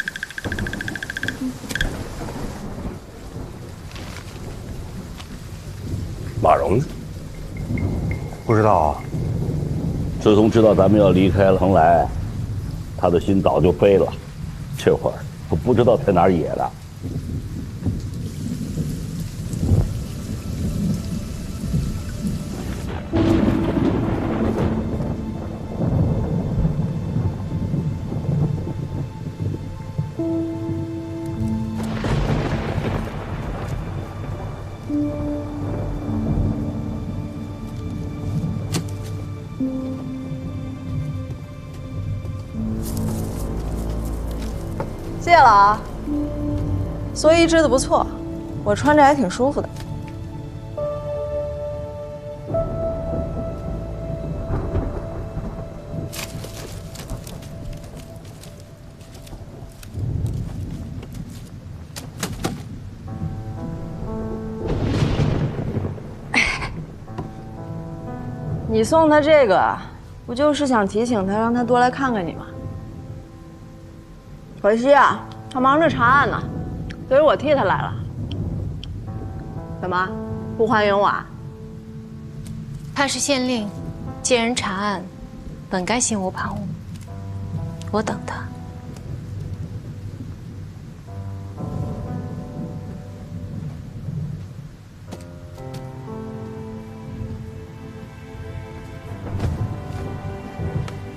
马蓉呢？不知道啊。自从知道咱们要离开了蓬莱，他的心早就飞了。这会儿我不知道在哪儿野了。谢了啊，蓑衣织的不错，我穿着还挺舒服的。你送他这个，不就是想提醒他，让他多来看看你吗？可惜啊，他忙着查案呢，所以我替他来了。怎么，不欢迎我啊？他是县令，借人查案，本该心无旁骛。我等他。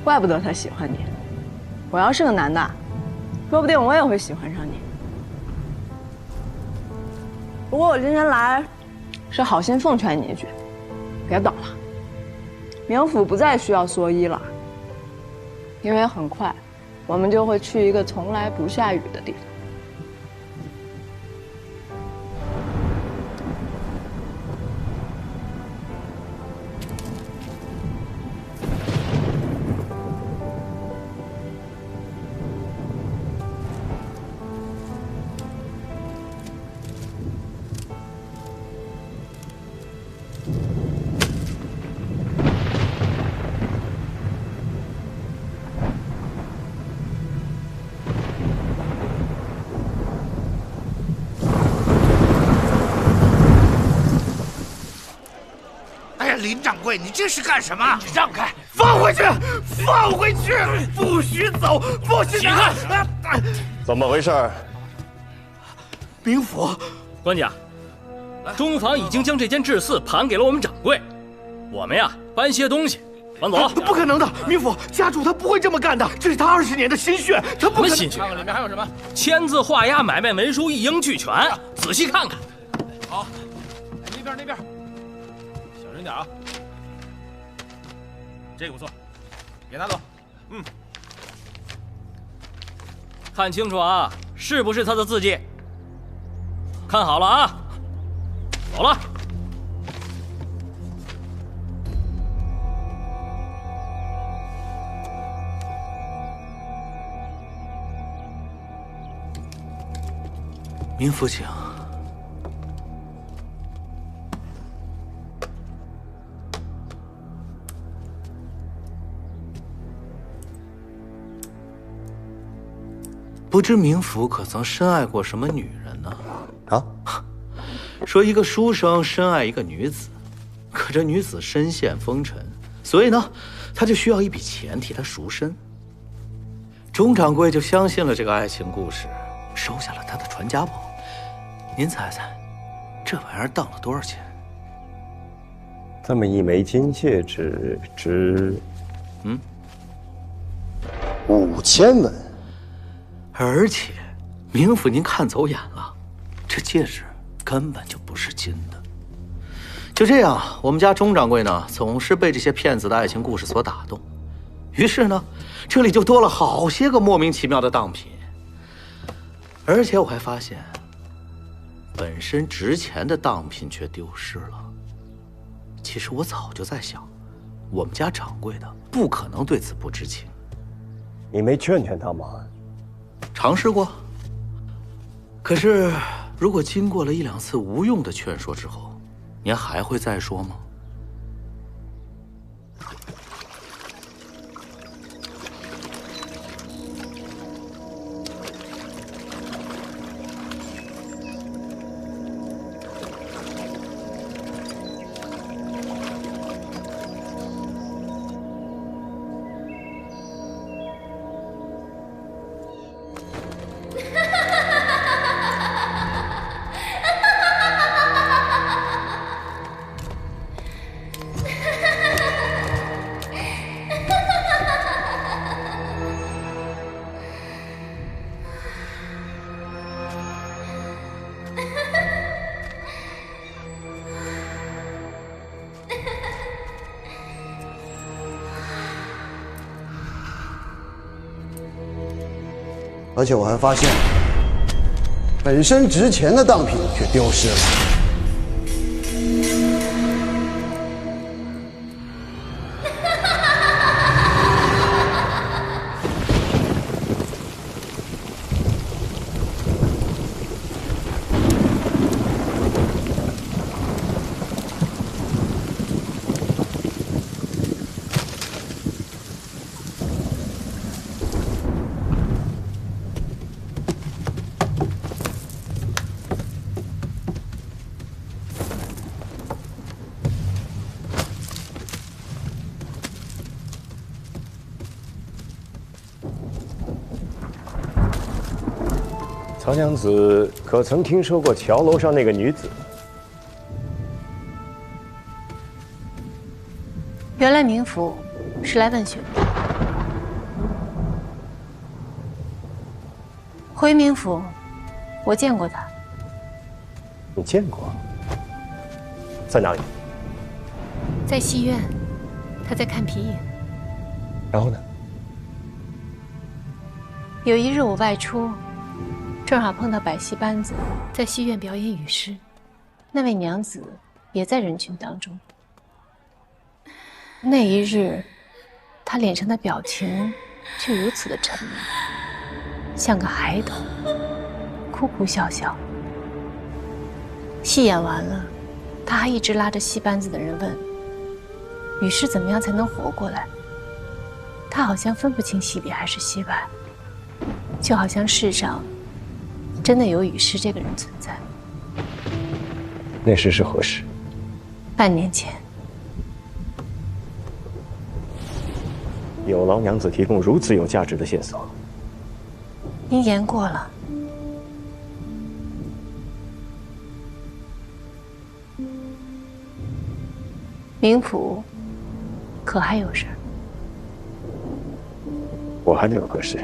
怪不得他喜欢你。我要是个男的，说不定我也会喜欢上你。不过我今天来，是好心奉劝你一句，别等了。冥府不再需要蓑衣了，因为很快，我们就会去一个从来不下雨的地方。林掌柜，你这是干什么？你让开！放回去！放回去！不许走！不许走！怎么回事？兵符，官家，中房已经将这间制寺盘给了我们掌柜，我们呀搬些东西，搬走。不可能的，民府家主他不会这么干的，这是他20年的心血，他不可能。心血？看看里面还有什么？签字、画押、买卖文书一应俱全，仔细看看。好，那边，小声点啊。这个不错，给拿走。看清楚啊，是不是他的字迹？看好了啊，走了。民府请。不知民府可曾深爱过什么女人呢？啊？说一个书生深爱一个女子，可这女子身陷风尘，所以呢，他就需要一笔钱替她赎身。钟掌柜就相信了这个爱情故事，收下了他的传家宝。您猜猜，这玩意儿当了多少钱？这么一枚金戒指值5000文。而且，民府您看走眼了，这戒指根本就不是金的。就这样，我们家钟掌柜呢，总是被这些骗子的爱情故事所打动，于是呢，这里就多了好些个莫名其妙的当品。而且我还发现，本身值钱的当品却丢失了。其实我早就在想，我们家掌柜的不可能对此不知情。你没劝他吗？尝试过，可是如果经过了1、2次无用的劝说之后，您还会再说吗？而且我还发现，本身值钱的当品却丢失了。曹娘子可曾听说过桥楼上那个女子？原来民府是来问询的。回民府，我见过他。你见过？在哪里？在戏院，他在看皮影。然后呢？有一日我外出，正好碰到百戏班子在戏院表演雨诗，那位娘子也在人群当中。那一日，她脸上的表情却如此的沉默，像个孩童，哭哭笑笑。戏演完了，她还一直拉着戏班子的人问：雨诗怎么样才能活过来？她好像分不清戏里还是戏外，就好像世上真的有雨诗这个人存在。那时是何时？半年前。有劳娘子提供如此有价值的线索。您言过了。冥府可还有事儿？我还能有何事？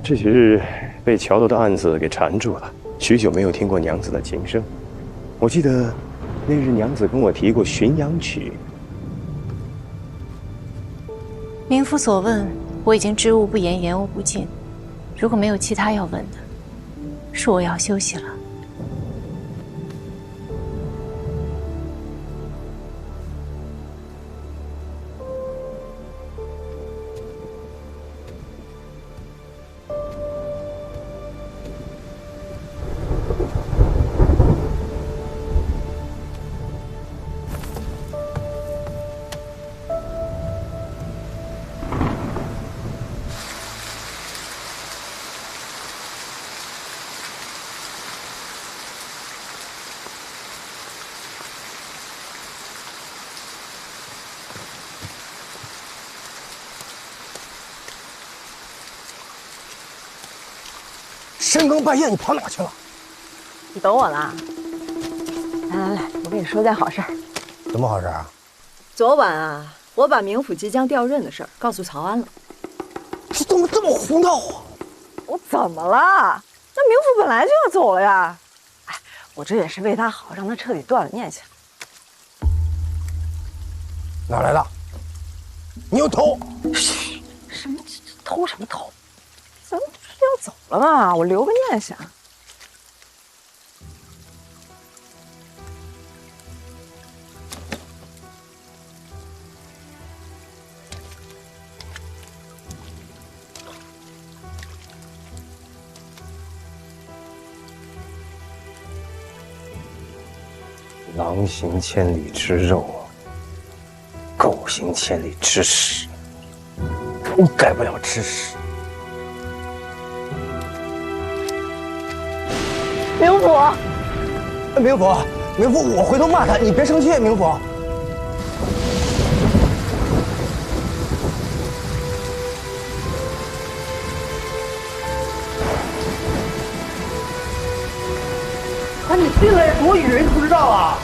这几日被桥头的案子给缠住了，许久没有听过娘子的琴声。我记得那日娘子跟我提过《浔阳曲》。冥府所问，我已经知无不言，言无不尽。如果没有其他要问的，恕我要休息了。深更半夜你跑哪去了？你等我啦！来，我跟你说件好事儿。什么好事啊？昨晚啊，我把冥府即将调任的事儿告诉曹安了。你怎么这么胡闹啊？我怎么了？那冥府本来就要走了呀！哎，我这也是为他好，让他彻底断了念想。哪来的？你又偷？嘘，什么偷什么偷？咱们不是要走了吗？我留个念想。狼行千里之肉，狗行千里之屎，都改不了吃屎。冥府，我回头骂他，你别生气，冥府。啊，你进来躲雨人，你不知道啊？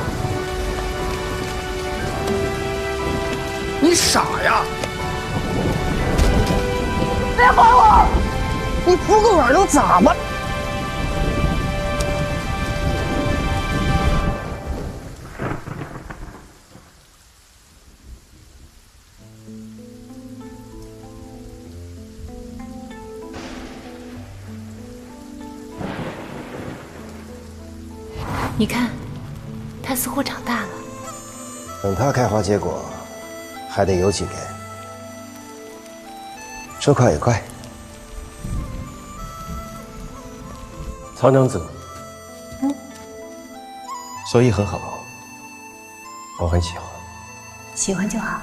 你傻呀！别管我！你扑个耳能咋办？你看，他似乎长大了。等它开花结果，还得有几年。说快也快。曹娘子，所以很好，我很喜欢。喜欢就好。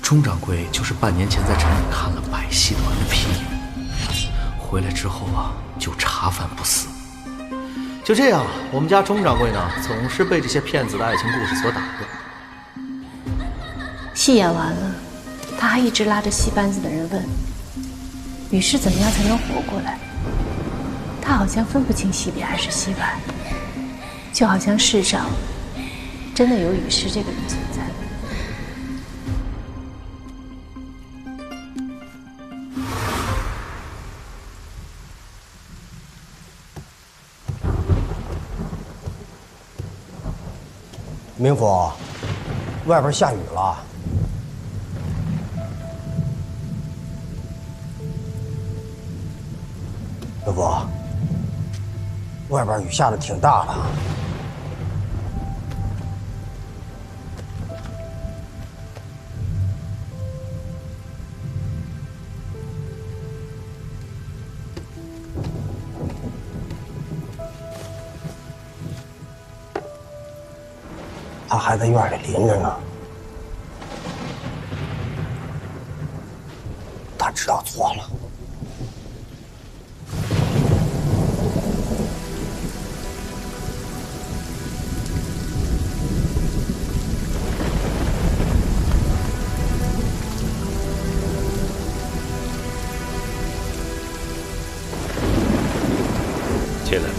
钟掌柜就是半年前在城里看了百戏团的皮影，回来之后啊，就茶饭不思。就这样，我们家钟掌柜呢，总是被这些骗子的爱情故事所打动。戏演完了，他还一直拉着戏班子的人问：雨师怎么样才能活过来？他好像分不清西边还是西外，就好像世上真的有雨师这个人存在。冥府，外边下雨了。冥府，外边雨下的挺大的。他还在院里淋着呢。知道错了。进来吧。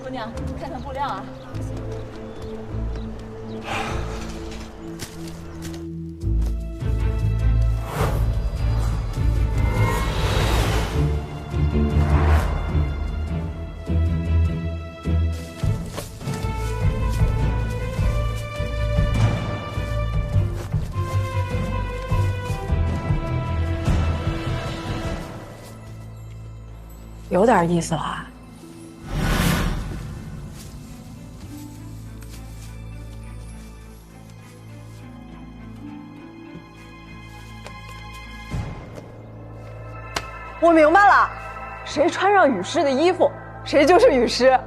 姑娘，看看布料啊。有点意思了啊。我明白了，谁穿上雨师的衣服，谁就是雨师。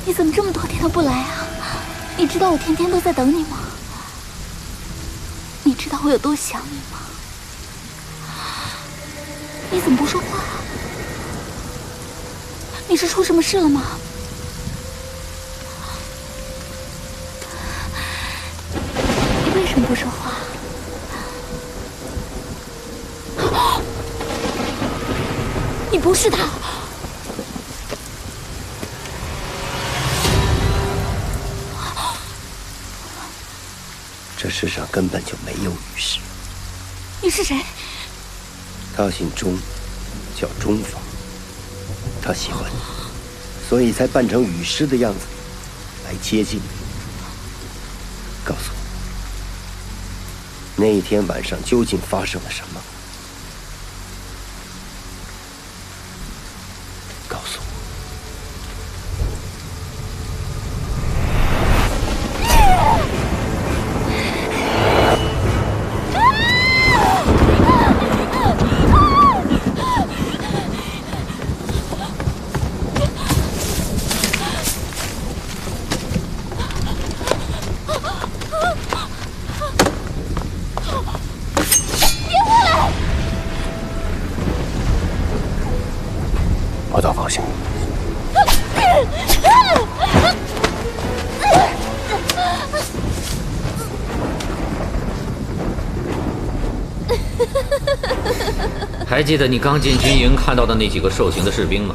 你怎么这么多天都不来啊？你知道我天天都在等你吗？你知道我有多想你吗？你怎么不说话？你是出什么事了吗？你为什么不说话？你不是他。这世上根本就没有雨师。你是谁？他姓钟，叫钟法。他喜欢你，所以才扮成雨师的样子来接近你。告诉我，那一天晚上究竟发生了什么？告诉我。马导放心，还记得你刚进军营看到的那几个受刑的士兵吗？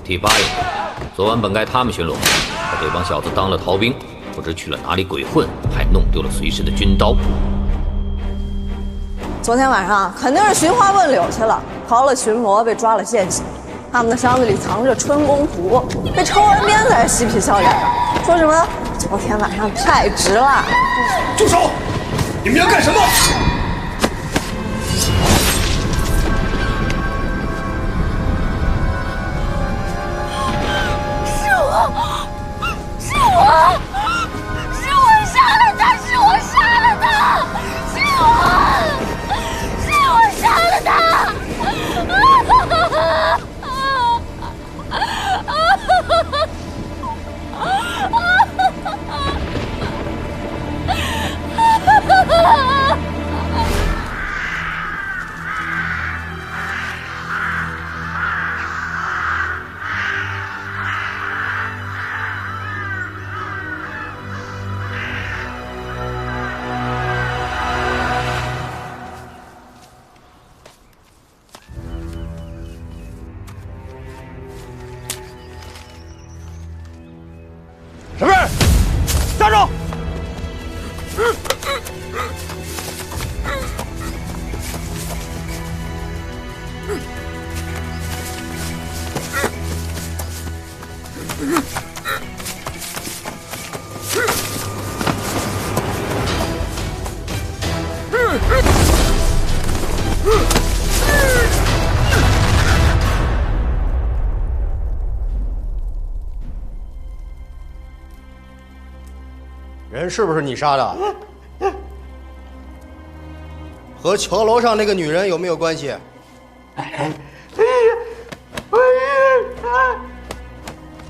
第8营，昨晚本该他们巡逻，可这帮小子当了逃兵，不知去了哪里鬼混，还弄丢了随身的军刀。昨天晚上肯定是寻花问柳去了，逃了巡逻，被抓了现行。他们的箱子里藏着春宫图，被抽完鞭子还嬉皮笑脸的，说什么昨天晚上太值了。住手！你们要干什么？是我杀了他，是我杀了他，是我杀了他。什么人？站住！人是不是你杀的？和桥楼上那个女人有没有关系？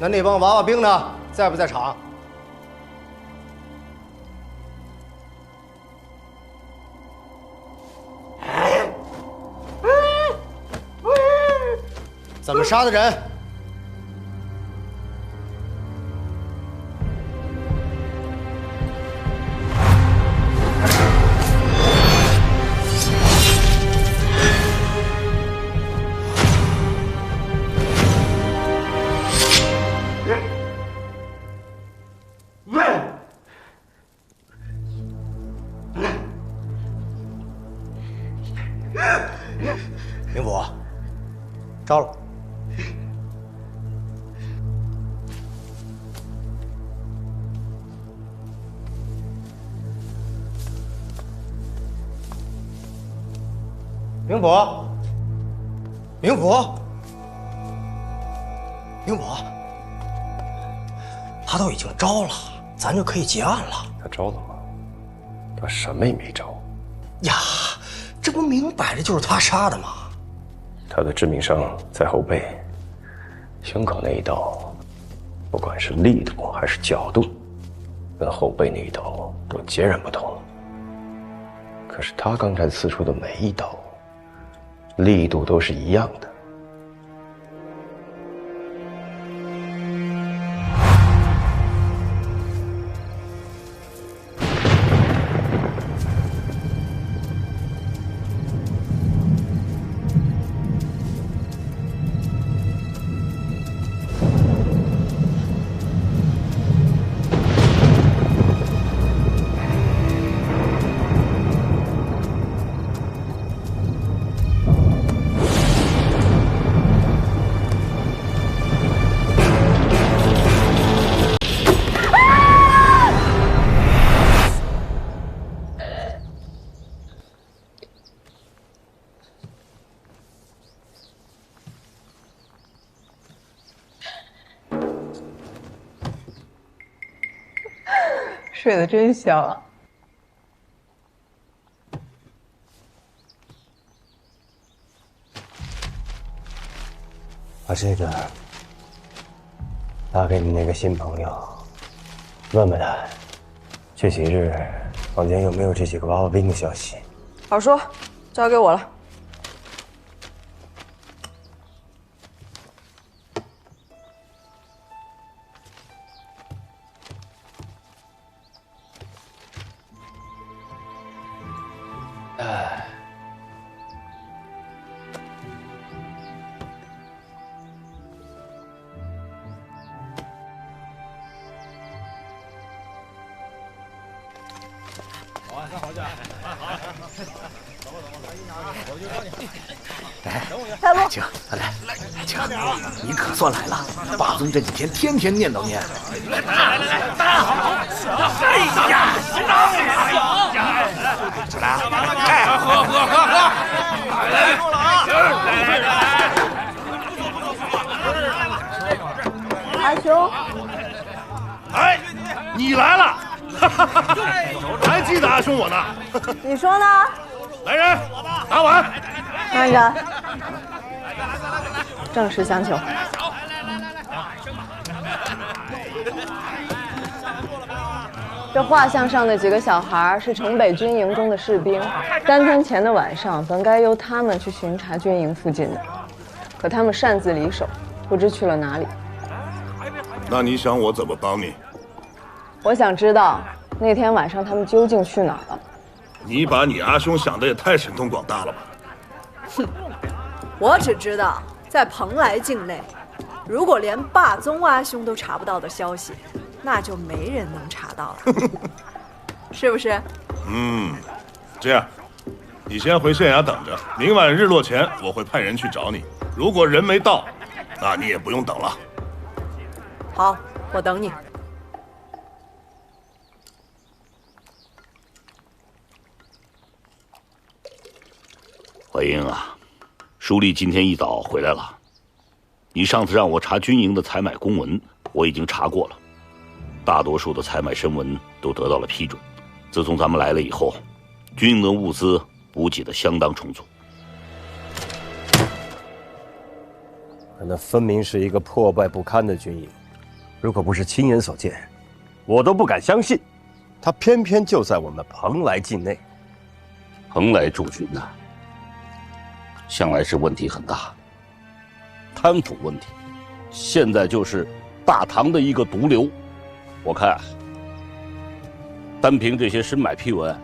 那帮娃娃兵呢？在不在场？怎么杀的人？明府，招了。明府，明府，明府，他都已经招了，咱就可以结案了。他招了吗？他什么也没招。呀，这不明摆着就是他杀的吗？他的致命伤在后背，胸口那一刀，不管是力度还是角度，跟后背那一刀都截然不同。可是他刚才刺出的每一刀，力度都是一样的。睡得真香啊！把这个打给你那个新朋友，问问他，这几日坊间有没有这几个娃娃兵的消息。好说，交给我了。来，青，来，青，你可算来了。霸宗这几天天天念叨您。来，大家好。哎呀，当然。起来，哎，喝。来，住了啊！阿兄，哎，你来了，还记得阿兄我呢？你说呢？来人，打碗。慢着，正式相求。这画像上的几个小孩是城北军营中的士兵，3天前的晚上本该由他们去巡查军营附近的，可他们擅自离守，不知去了哪里。那你想我怎么帮你？我想知道那天晚上他们究竟去哪儿了。你把你阿兄想的也太神通广大了吧？哼，我只知道在蓬莱境内，如果连霸宗阿兄都查不到的消息，那就没人能查到了，是不是？这样，你先回县衙等着，明晚日落前我会派人去找你。如果人没到，那你也不用等了。好，我等你。怀英啊，书吏今天一早回来了。你上次让我查军营的采买公文，我已经查过了，大多数的采买申文都得到了批准。自从咱们来了以后，军营的物资补给的相当充足。可那分明是一个破败不堪的军营，如果不是亲眼所见，我都不敢相信，他偏偏就在我们蓬莱境内。蓬莱驻军呢，向来是问题很大，贪腐问题，现在就是大唐的一个毒瘤。我看，单凭这些申买批文，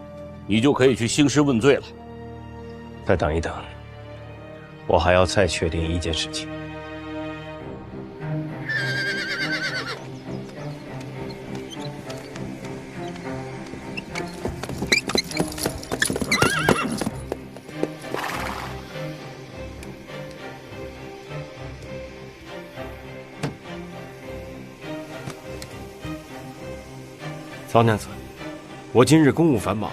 你就可以去兴师问罪了。再等一等，我还要再确定一件事情。曹娘子，我今日公务繁忙，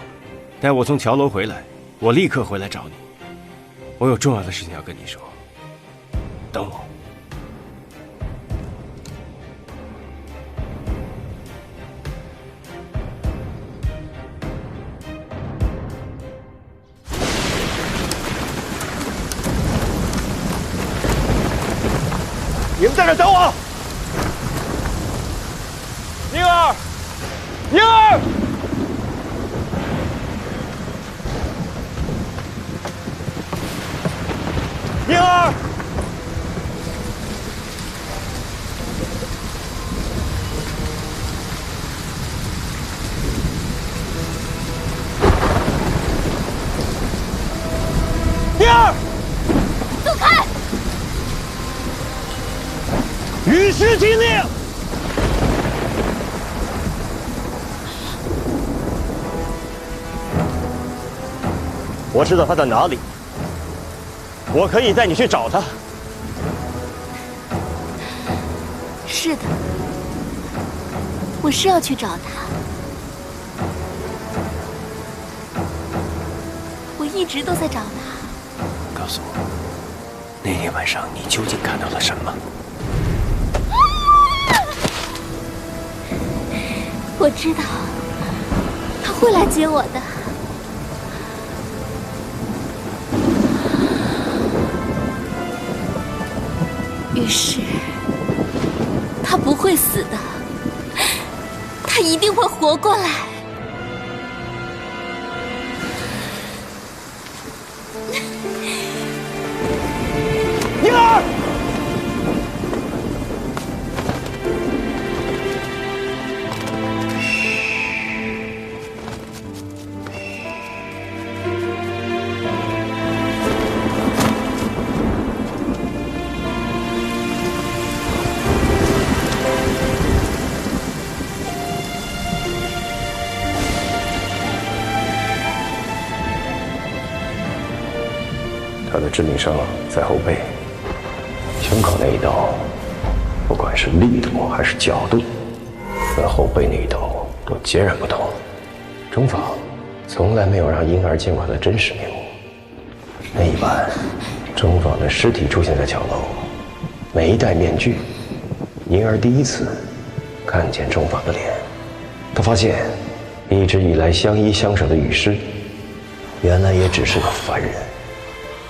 待我从桥楼回来，我立刻回来找你。我有重要的事情要跟你说，等我。你们在这等我。宁儿。宁儿，宁儿，宁儿，走开！与时俱进。我知道他在哪里，我可以带你去找他。是的，我是要去找他。我一直都在找他。告诉我，那天晚上你究竟看到了什么？我知道，他会来接我的。于是，他不会死的，他一定会活过来。宁儿，他的致命伤在后背，胸口那一刀，不管是力度还是角度，和后背那一刀都截然不同。钟坊从来没有让婴儿见过他的真实面目。那一晚，钟坊的尸体出现在桥楼，没戴面具，婴儿第一次看见钟坊的脸，他发现一直以来相依相守的雨师，原来也只是个凡人。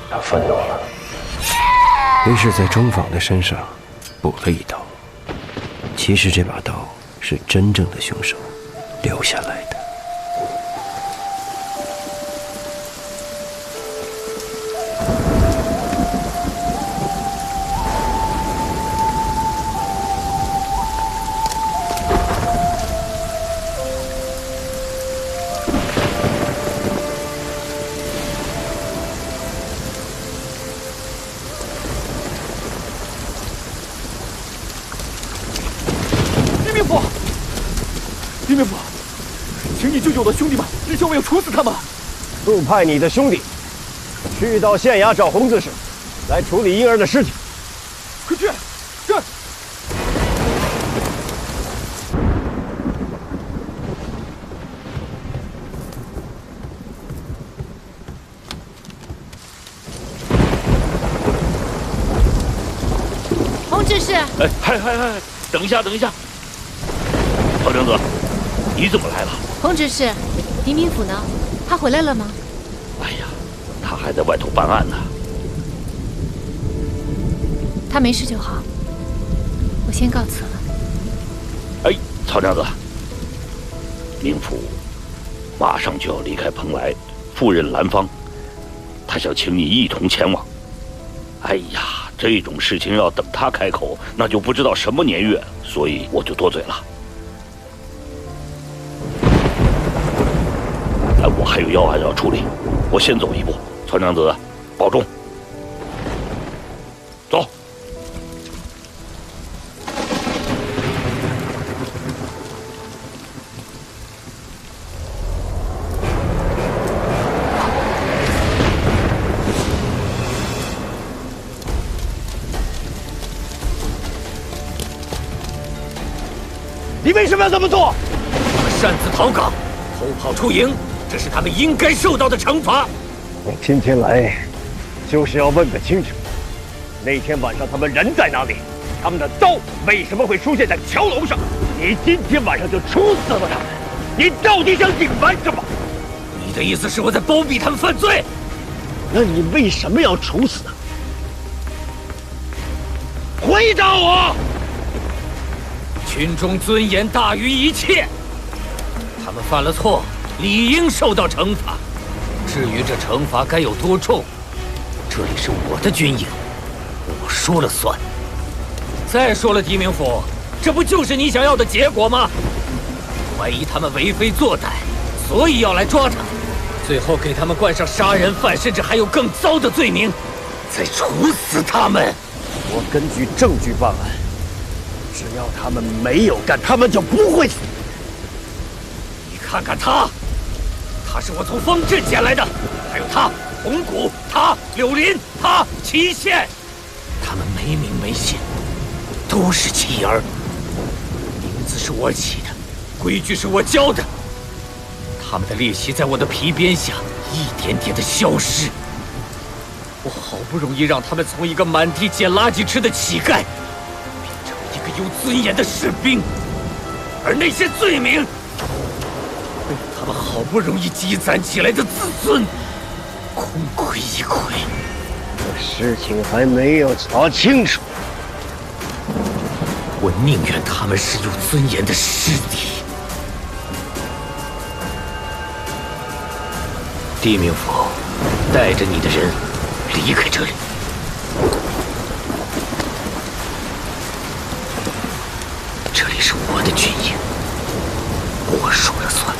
他愤怒了，于是，在钟坊的身上补了一刀。其实这把刀是真正的凶手留下来的。李明府，狄明府，请你救救我的兄弟们，日后我要处死他们。速派你的兄弟去到县衙找洪刺史，来处理婴儿的尸体。快去！是。洪执事，哎，嗨，等一下，曹正子，你怎么来了？洪执事，狄明府呢？他回来了吗？哎呀，他还在外头办案呢。他没事就好，我先告辞了。哎，曹正子，明府马上就要离开蓬莱，赴任兰芳，他想请你一同前往。哎呀，这种事情要等他开口，那就不知道什么年月，所以我就多嘴了。哎，我还有要案要处理，我先走一步。曹娘子，保重。走。你为什么要这么做？他们擅自逃港，偷跑出营，这是他们应该受到的惩罚。我今天来，就是要问个清楚。那天晚上他们人在哪里？他们的刀为什么会出现在桥楼上？你今天晚上就处死了他们，你到底想隐瞒什么？你的意思是我在包庇他们犯罪？那你为什么要处死他？回答我！群众尊严大于一切，他们犯了错，理应受到惩罚。至于这惩罚该有多重，这里是我的军营，我说了算。再说了，狄明府，这不就是你想要的结果吗？怀疑他们为非作歹，所以要来抓他，最后给他们冠上杀人犯，甚至还有更糟的罪名，再处死他们。我根据证据办案。只要他们没有干，他们就不会死。你看看他，他是我从方镇捡来的，还有他红谷，他柳林，他祁县，他们没名没姓，都是弃儿。名字是我起的，规矩是我教的，他们的练习在我的皮鞭下一点点的消失。我好不容易让他们从一个满地捡垃圾吃的乞丐。有尊严的士兵，而那些罪名，为了他们好不容易积攒起来的自尊，空亏一篑。这事情还没有查清楚，我宁愿他们是有尊严的尸体。狄明府，带着你的人离开这里。这里是我的军营，我说了算。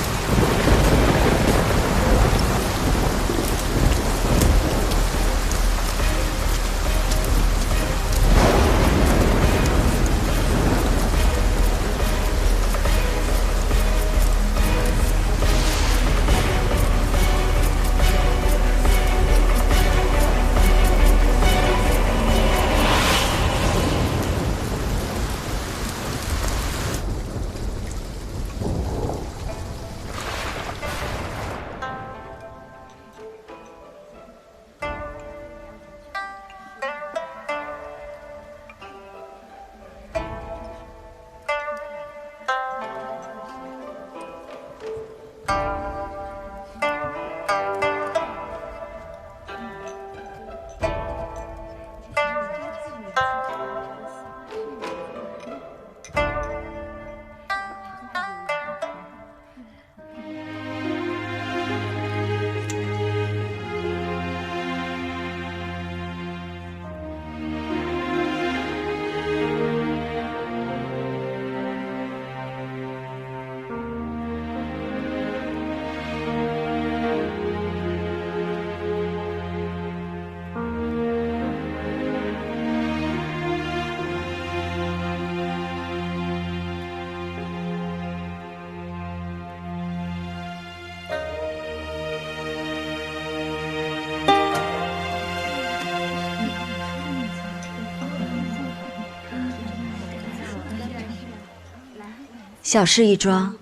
小事一桩，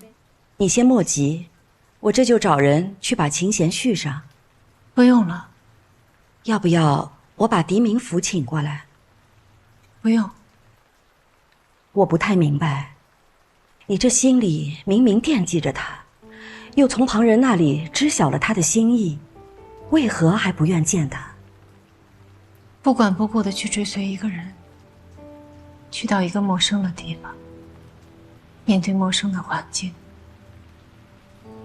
你先莫急，我这就找人去把琴弦续上。不用了。要不要我把狄明府请过来？不用。我不太明白，你这心里明明惦记着他，又从旁人那里知晓了他的心意，为何还不愿见他？不管不顾地去追随一个人，去到一个陌生的地方，面对陌生的环境，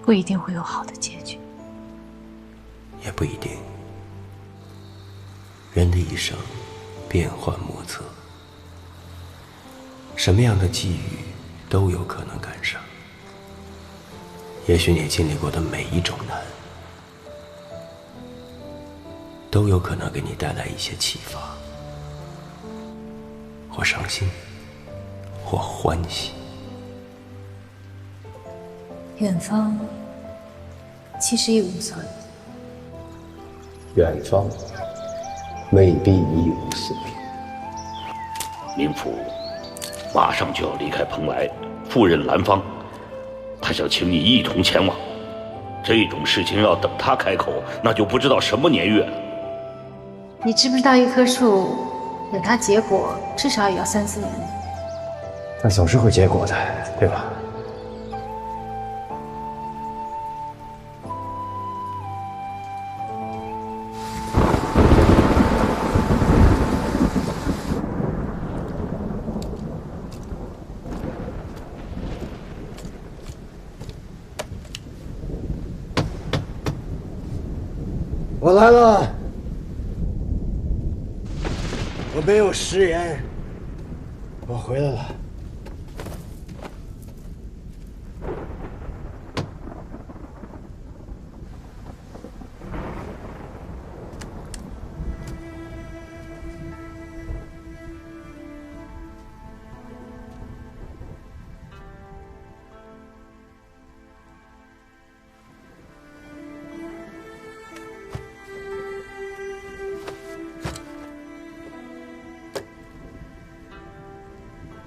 不一定会有好的结局。也不一定。人的一生变幻莫测，什么样的际遇都有可能赶上。也许你经历过的每一种难，都有可能给你带来一些启发，或伤心，或欢喜。远方其实也无所谓。远方未必一无所谓。明府马上就要离开蓬莱，赴任兰芳，他想请你一同前往。这种事情要等他开口，那就不知道什么年月了。你知不知道一棵树等它结果至少也要3、4年？但总是会结果的，对吧？我来了，我没有食言，我回来了。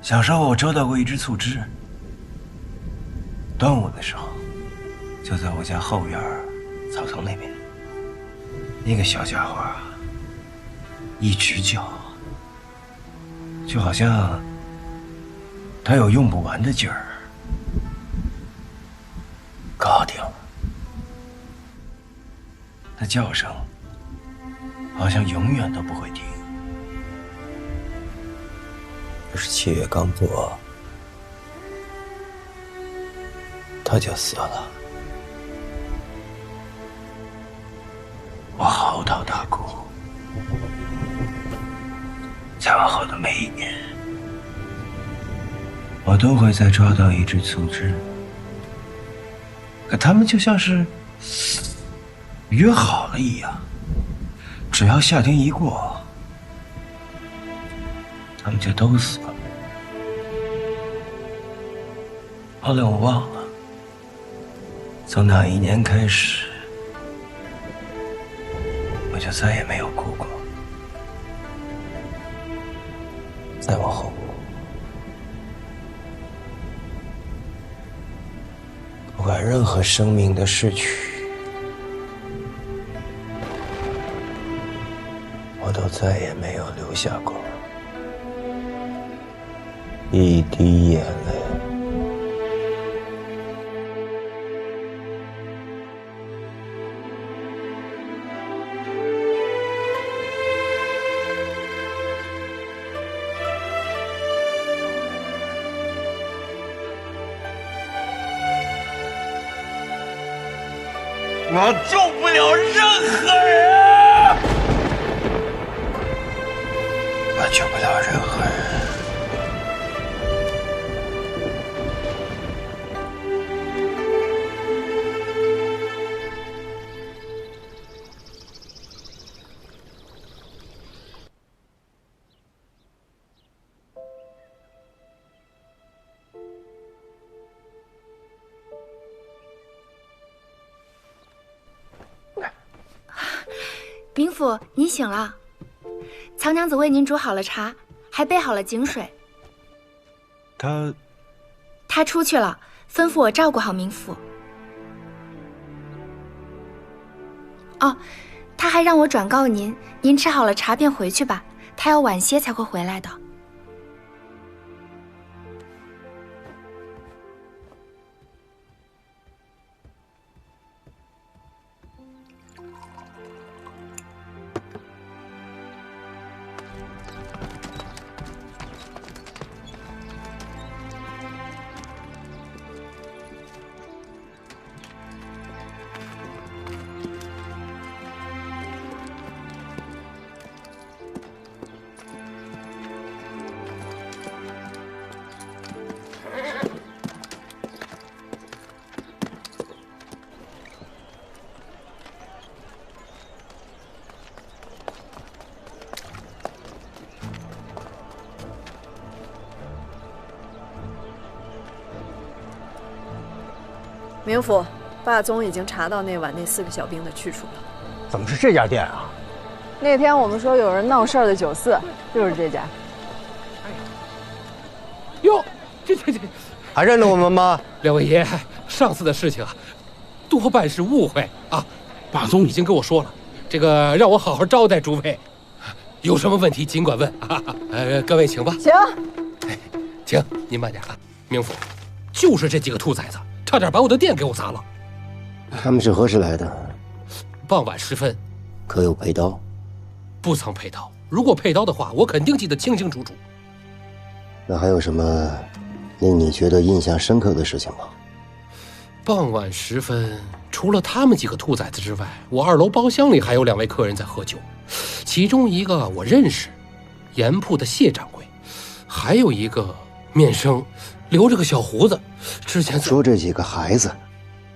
小时候我捉到过一只醋汁，端午的时候，就在我家后院草丛那边。那个小家伙啊，一直叫，就好像他有用不完的劲儿。可好听了，那叫声好像永远都不会停。可是7月刚过，他就死了。我嚎啕大哭，再往后的每一年，我都会再抓到一只醋汁。可他们就像是约好了一样，只要夏天一过，他们就都死了。后来我忘了，从那一年开始，我就再也没有哭过。再往后，不管任何生命的逝去，我都再也没有流下过一滴眼泪。我救不了任何人，我救不了任何人。禀府，您醒了。曹娘子为您煮好了茶，还备好了井水。他出去了，吩咐我照顾好明府。哦，他还让我转告您，您吃好了茶便回去吧，他要晚些才会回来的。明府，霸宗已经查到那晚那4个小兵的去处了。怎么是这家店啊？那天我们说有人闹事儿的酒肆，就是这家。哟，这还认得我们吗？两位爷，上次的事情啊，多半是误会啊。霸宗已经跟我说了，这个让我好好招待诸位，有什么问题尽管问啊。各位请吧。请。请您慢点啊。明府，就是这几个兔崽子。差点把我的店给我砸了。他们是何时来的？傍晚时分。可有配刀？不曾配刀。如果配刀的话，我肯定记得清清楚楚。那还有什么令你觉得印象深刻的事情吗？傍晚时分，除了他们几个兔崽子之外，我2楼包厢里还有2位客人在喝酒，其中一个我认识，盐铺的谢掌柜，还有一个面生。留着个小胡子，之前说这几个孩子，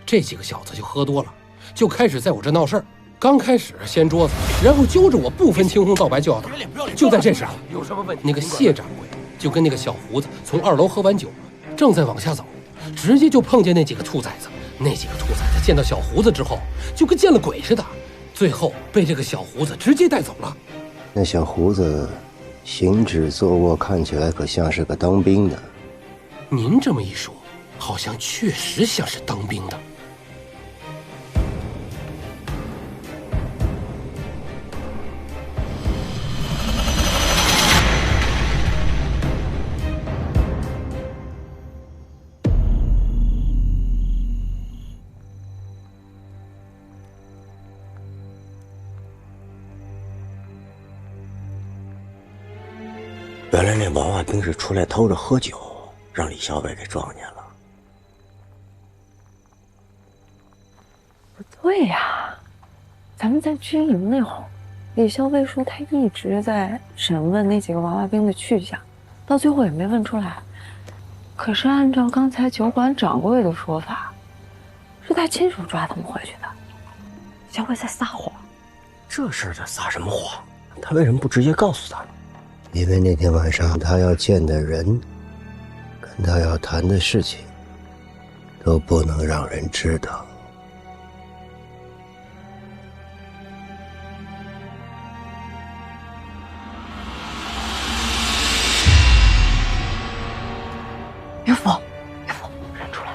这几个小子就喝多了，就开始在我这闹事儿。刚开始掀桌子，然后揪着我不分青红皂白就要打。就在这时候，有什么问题？那个谢掌柜就跟那个小胡子从2楼喝完酒，正在往下走，直接就碰见那几个兔崽子。那几个兔崽子见到小胡子之后，就跟见了鬼似的，最后被这个小胡子直接带走了。那小胡子行止坐卧看起来可像是个当兵的。您这么一说，好像确实像是当兵的。原来那娃娃兵是出来偷着喝酒，让李小北给撞见了。不对呀，咱们在军营那会儿，李校尉说他一直在审问那几个娃娃兵的去向，到最后也没问出来。可是按照刚才酒馆掌柜的说法，是他亲手抓他们回去的。小鬼在撒谎。这事儿他撒什么谎？他为什么不直接告诉他呢？因为那天晚上他要见的人，跟他要谈的事情，都不能让人知道。岳父，岳父，人出来！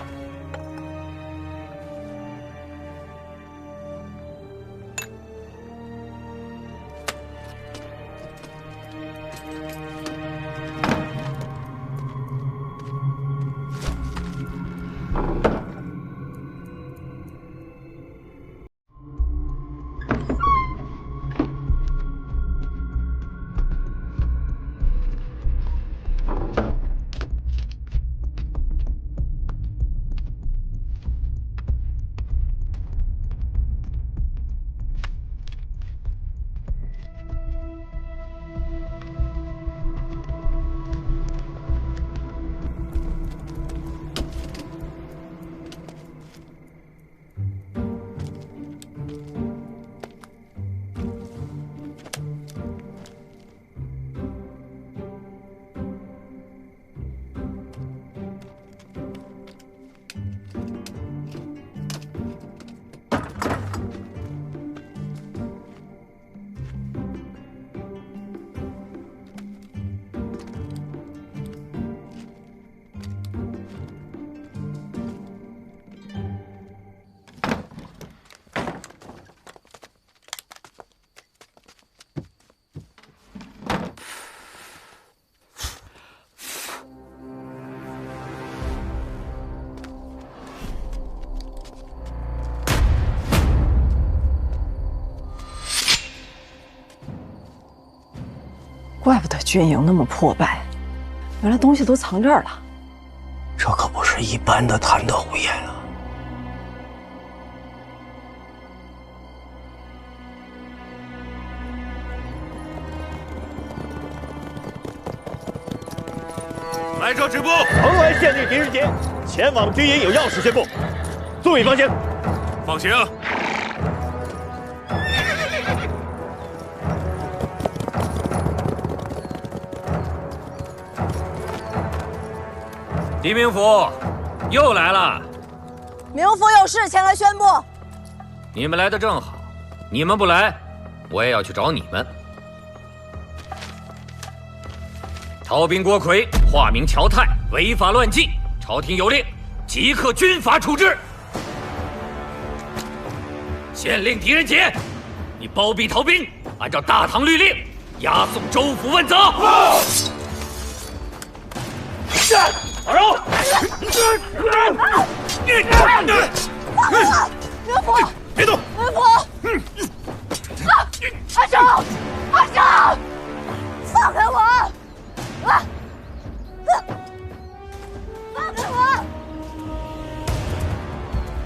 怪不得军营那么破败，原来东西都藏这儿了。这可不是一般的贪得无厌啊！来者止步！蓬莱县令狄仁杰前往军营有要事宣布，速以放行。放行。狄明府又来了。明府有事前来宣布。你们来的正好，你们不来，我也要去找你们。逃兵郭奎，化名乔泰，违法乱纪，朝廷有令，即刻军法处置。县令狄仁杰，你包庇逃兵，按照大唐律令，押送州府问责。打扰！明府，别动！明府，阿胜，阿胜，放开我！啊！放开我！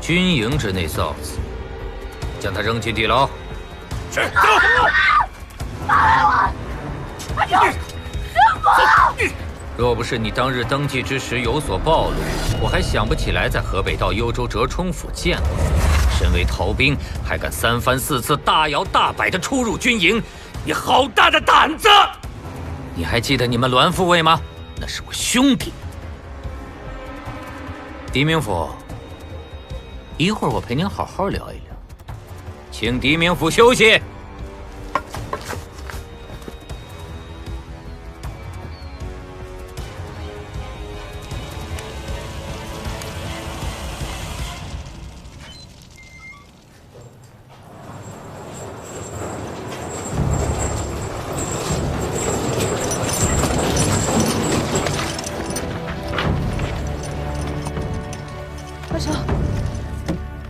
军营之内扫子，将他扔进地牢。是。放开我！阿胜，师傅！若不是你当日登记之时有所暴露，我还想不起来在河北道幽州折冲府见过你。身为逃兵，还敢3番4次大摇大摆地出入军营，你好大的胆子！你还记得你们栾副卫吗？那是我兄弟。狄明府，一会儿我陪您好好聊一聊，请狄明府休息。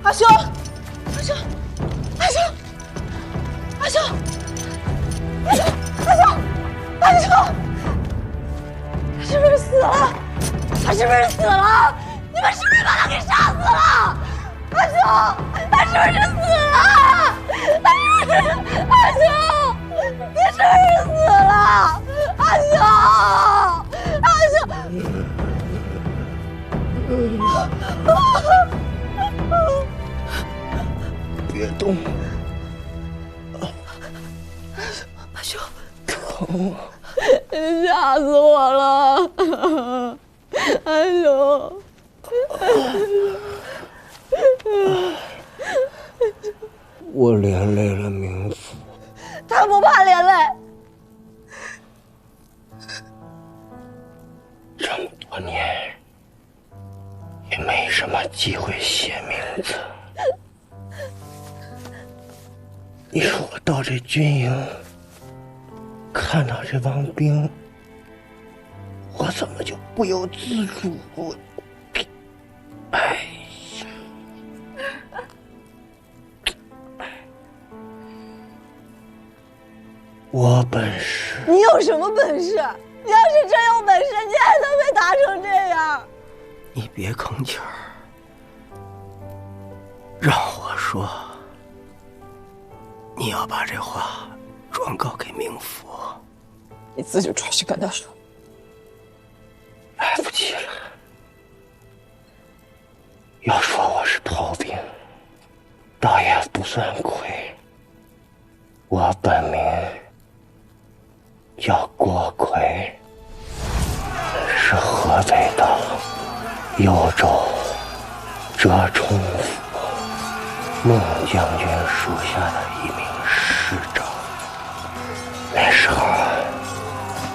阿兄，阿兄，阿兄，阿兄，阿兄，阿兄，阿兄，他是不是死了？他是不是死了？你们是不是把他给杀死了？阿兄，他是不是死了？他是不是？阿兄，你是不是死了？阿兄，阿兄。别动！阿兄，疼！你吓死我了，阿兄！我连累了明府。他不怕连累。这么多年，也没什么机会写名字。你说我到这军营，看到这帮兵，我怎么就不由自主？哎呀！我本事？你有什么本事？你要是真有本事，你还能被打成这样？你别吭气儿，让我说。你要把这话转告给明府，你自己转去跟他说。来不及了。要说我是逃兵，倒也不算亏。我本名叫郭奎，是河北道幽州折冲府孟将军属下的一名师长。那时候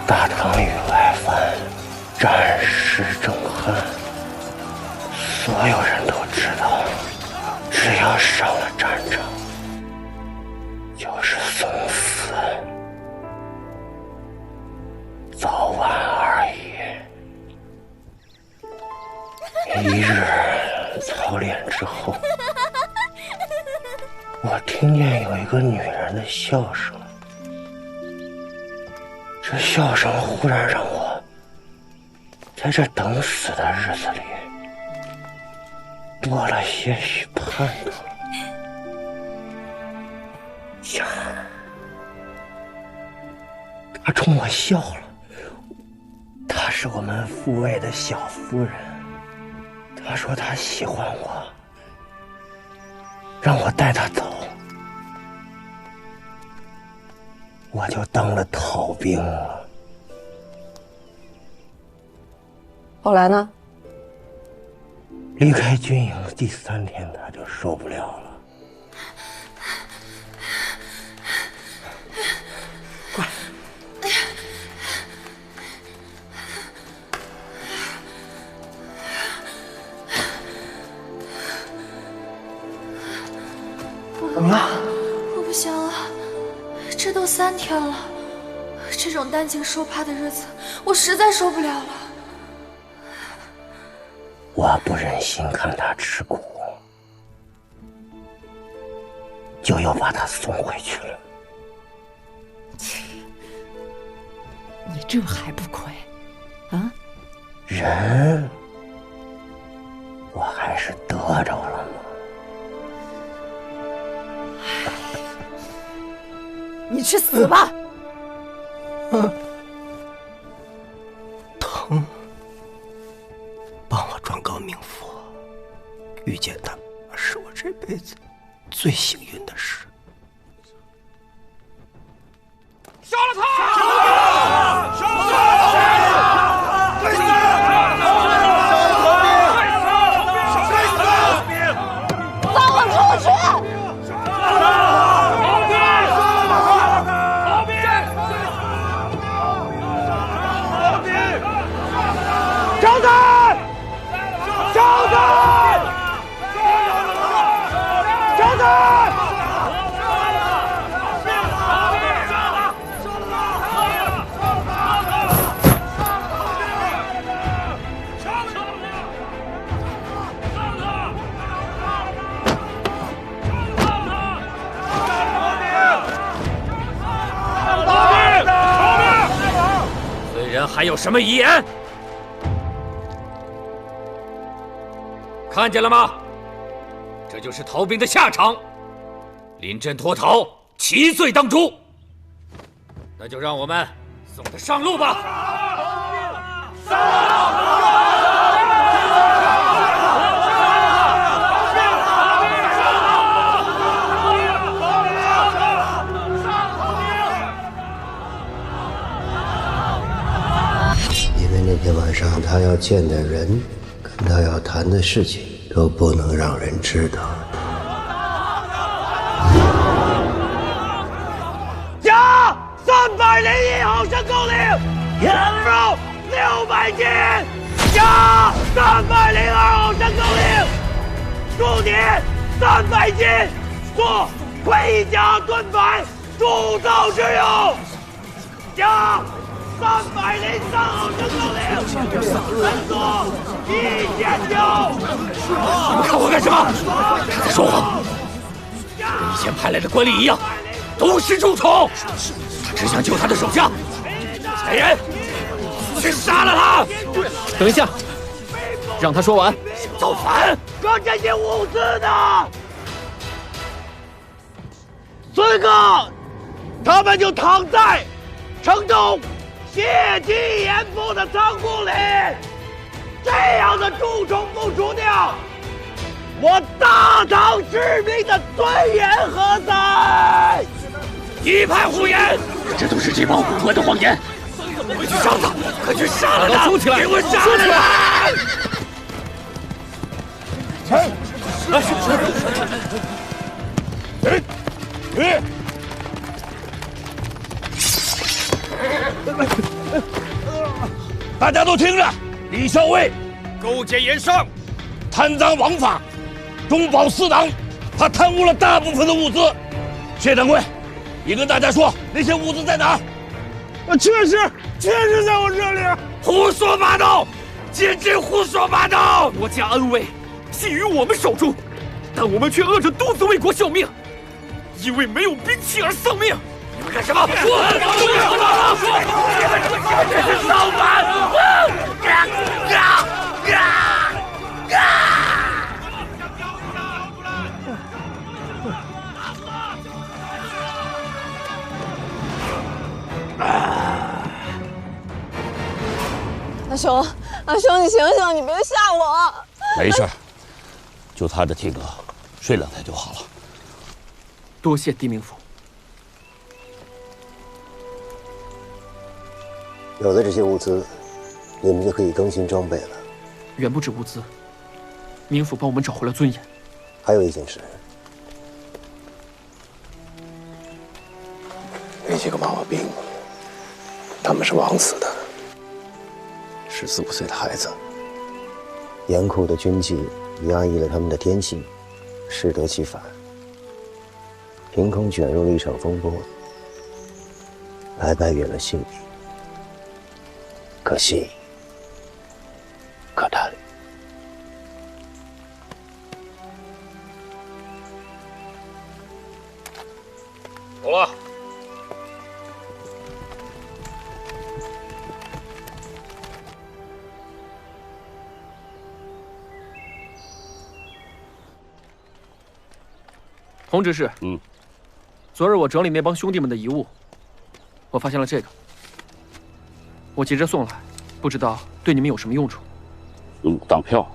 大唐与外藩战事正酣，所有人都知道，只要上了战场就是送死，早晚而已。一日操练之后，我听见有一个女人的笑声，这笑声忽然让我在这等死的日子里多了些许盼头。呀，他冲我笑了。她是我们父卫的小夫人。她说她喜欢我，让我带她走。我就当了逃兵了。后来呢？离开军营第3天，他就受不了了。怎么了？我不行了，这都3天了，这种担惊受怕的日子，我实在受不了了。我不忍心看他吃苦，就又把他送回去了。你这还不亏啊？人，我还是得着了吗？你去死吧！疼，帮我转告冥府，遇见他是我这辈子最幸运的事。杀了他！杀了他！追死！放我出去！招他！招他！招他！虽然还有什么遗言？看见了吗？这就是逃兵的下场。临阵脱逃，其罪当诛。那就让我们送他上路吧。因为那天晚上他要见的人，跟他要谈的事情，都不能让人知道。加301毫升够令，羊肉600斤，加302毫升够令，猪年300斤，做盔甲盾牌铸造之用，加303毫升够令，分做1000条。你们看我干什么？他在说谎，跟以前派来的官吏一样，都是蛀虫。他只想救他的手下。来人，去杀了他！等一下，让他说完。造反！可这些物资呢？此刻，他们就躺在城中血迹严复的仓库里。这样的蛀虫不除掉，我大唐士兵的尊严何在？一派胡言！这都是这帮混混的谎言！快去杀了他！快去杀了他！收起来！给我杀了他！大家都听着，李校尉勾结盐商，贪赃枉法，中饱私囊，他贪污了大部分的物资。谢掌柜，你跟大家说那些物资在哪儿？确实在我这里。胡说八道，简直胡说八道！国家安危系于我们手中，但我们却饿着肚子为国效命，因为没有兵器而丧命。你们干什么？兄，你醒醒，你别吓我。没事，就他这体格，睡2天就好了。多谢地冥府。有了这些物资，你们就可以更新装备了。远不止物资，冥府帮我们找回了尊严。还有一件事，那几个娃娃兵，他们是枉死的，14、15岁的孩子。严酷的军纪压抑了他们的天性，适得其反，凭空卷入了一场风波，白白圆了性命。可惜，可叹。走了。洪执事，昨日我整理那帮兄弟们的遗物，我发现了这个，我急着送来，不知道对你们有什么用处。当票，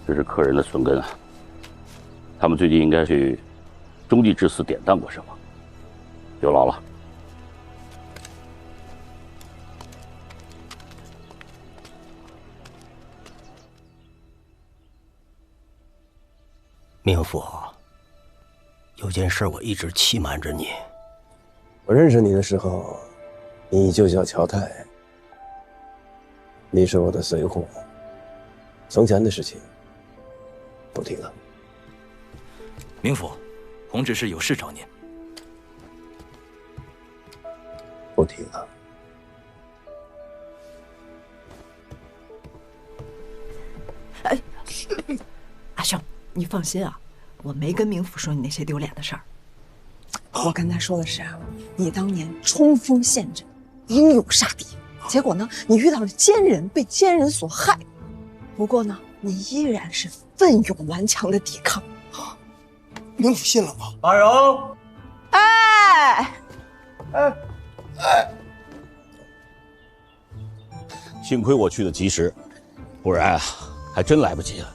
这是客人的存根啊。他们最近应该去中地之寺典当过什么，有劳了。冥府，有件事我一直欺瞒着你。我认识你的时候，你就叫乔太，你是我的随护。从前的事情不提了。冥府，洪执事有事找您。不提了。哎，阿胜，你放心啊，我没跟冥府说你那些丢脸的事儿。我跟他说的是啊，你当年冲锋陷阵，英勇杀敌，结果呢，你遇到了奸人，被奸人所害。不过呢，你依然是奋勇顽强的抵抗。冥府信了吗？马荣，哎，幸亏我去的及时，不然还真来不及了。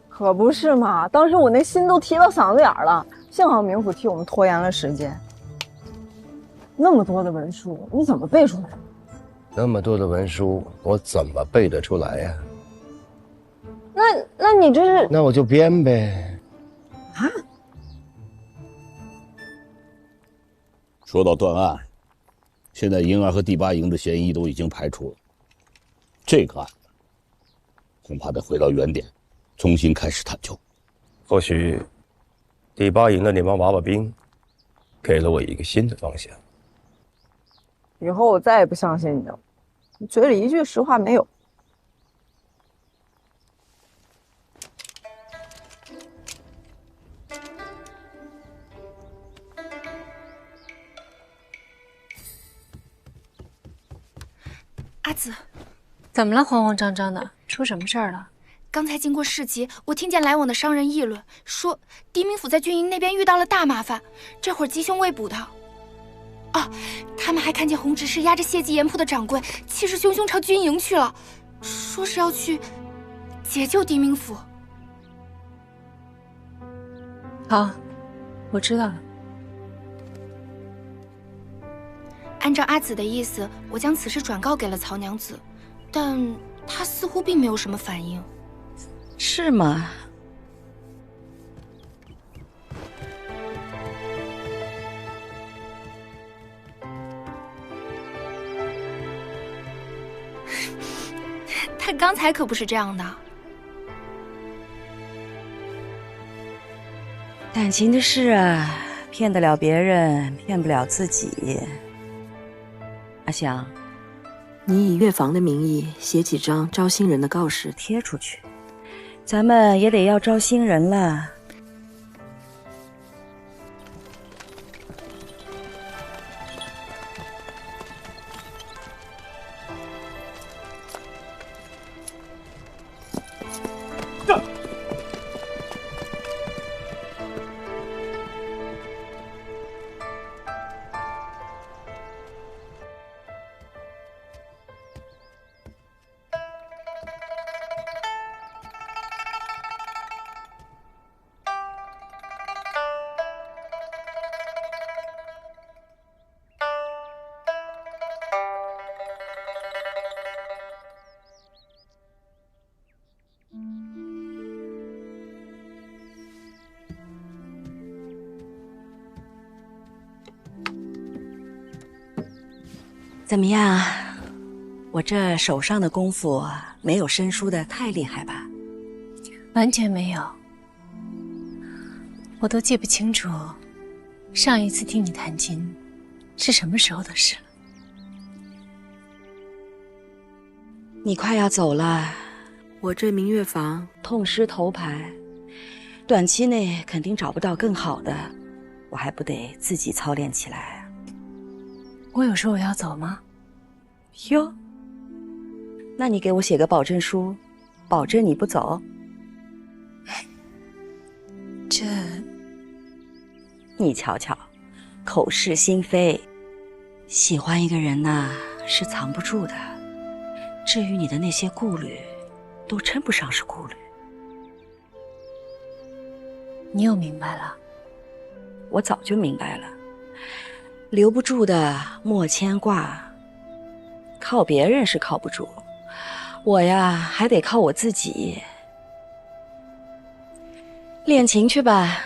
可不是嘛，当时我那心都提到嗓子眼了，幸好冥府替我们拖延了时间。那么多的文书，你怎么背出来的？那么多的文书，我怎么背得出来呀？那你这是？那我就编呗。啊？说到断案，现在营儿和第8营的嫌疑都已经排除了，这个案子恐怕得回到原点，重新开始探究。或许第8营的那帮娃娃兵给了我一个新的方向。以后我再也不相信你了，你嘴里一句实话没有。阿紫，怎么了？慌慌张张的，出什么事儿了？刚才经过市集，我听见来往的商人议论，说狄明府在军营那边遇到了大麻烦，这会儿吉凶未卜的。啊，他们还看见洪执事押着血迹盐铺的掌柜，气势汹汹朝军营去了，说是要去解救狄明府。好，我知道了。按照阿紫的意思，我将此事转告给了曹娘子，但她似乎并没有什么反应。是吗？她刚才可不是这样的。感情的事啊，骗得了别人，骗不了自己。阿香，你以乐坊的名义写几张招新人的告示贴出去，咱们也得要招新人了。怎么样？我这手上的功夫没有生疏的太厉害吧？完全没有，我都记不清楚上一次听你弹琴是什么时候的事了。你快要走了，我这明月坊痛失头牌，短期内肯定找不到更好的，我还不得自己操练起来。我有说我要走吗？哟，那你给我写个保证书，保证你不走。这，你瞧瞧，口是心非。喜欢一个人呐，是藏不住的。至于你的那些顾虑，都称不上是顾虑。你又明白了？我早就明白了。留不住的莫牵挂，靠别人是靠不住，我呀还得靠我自己。练琴去吧。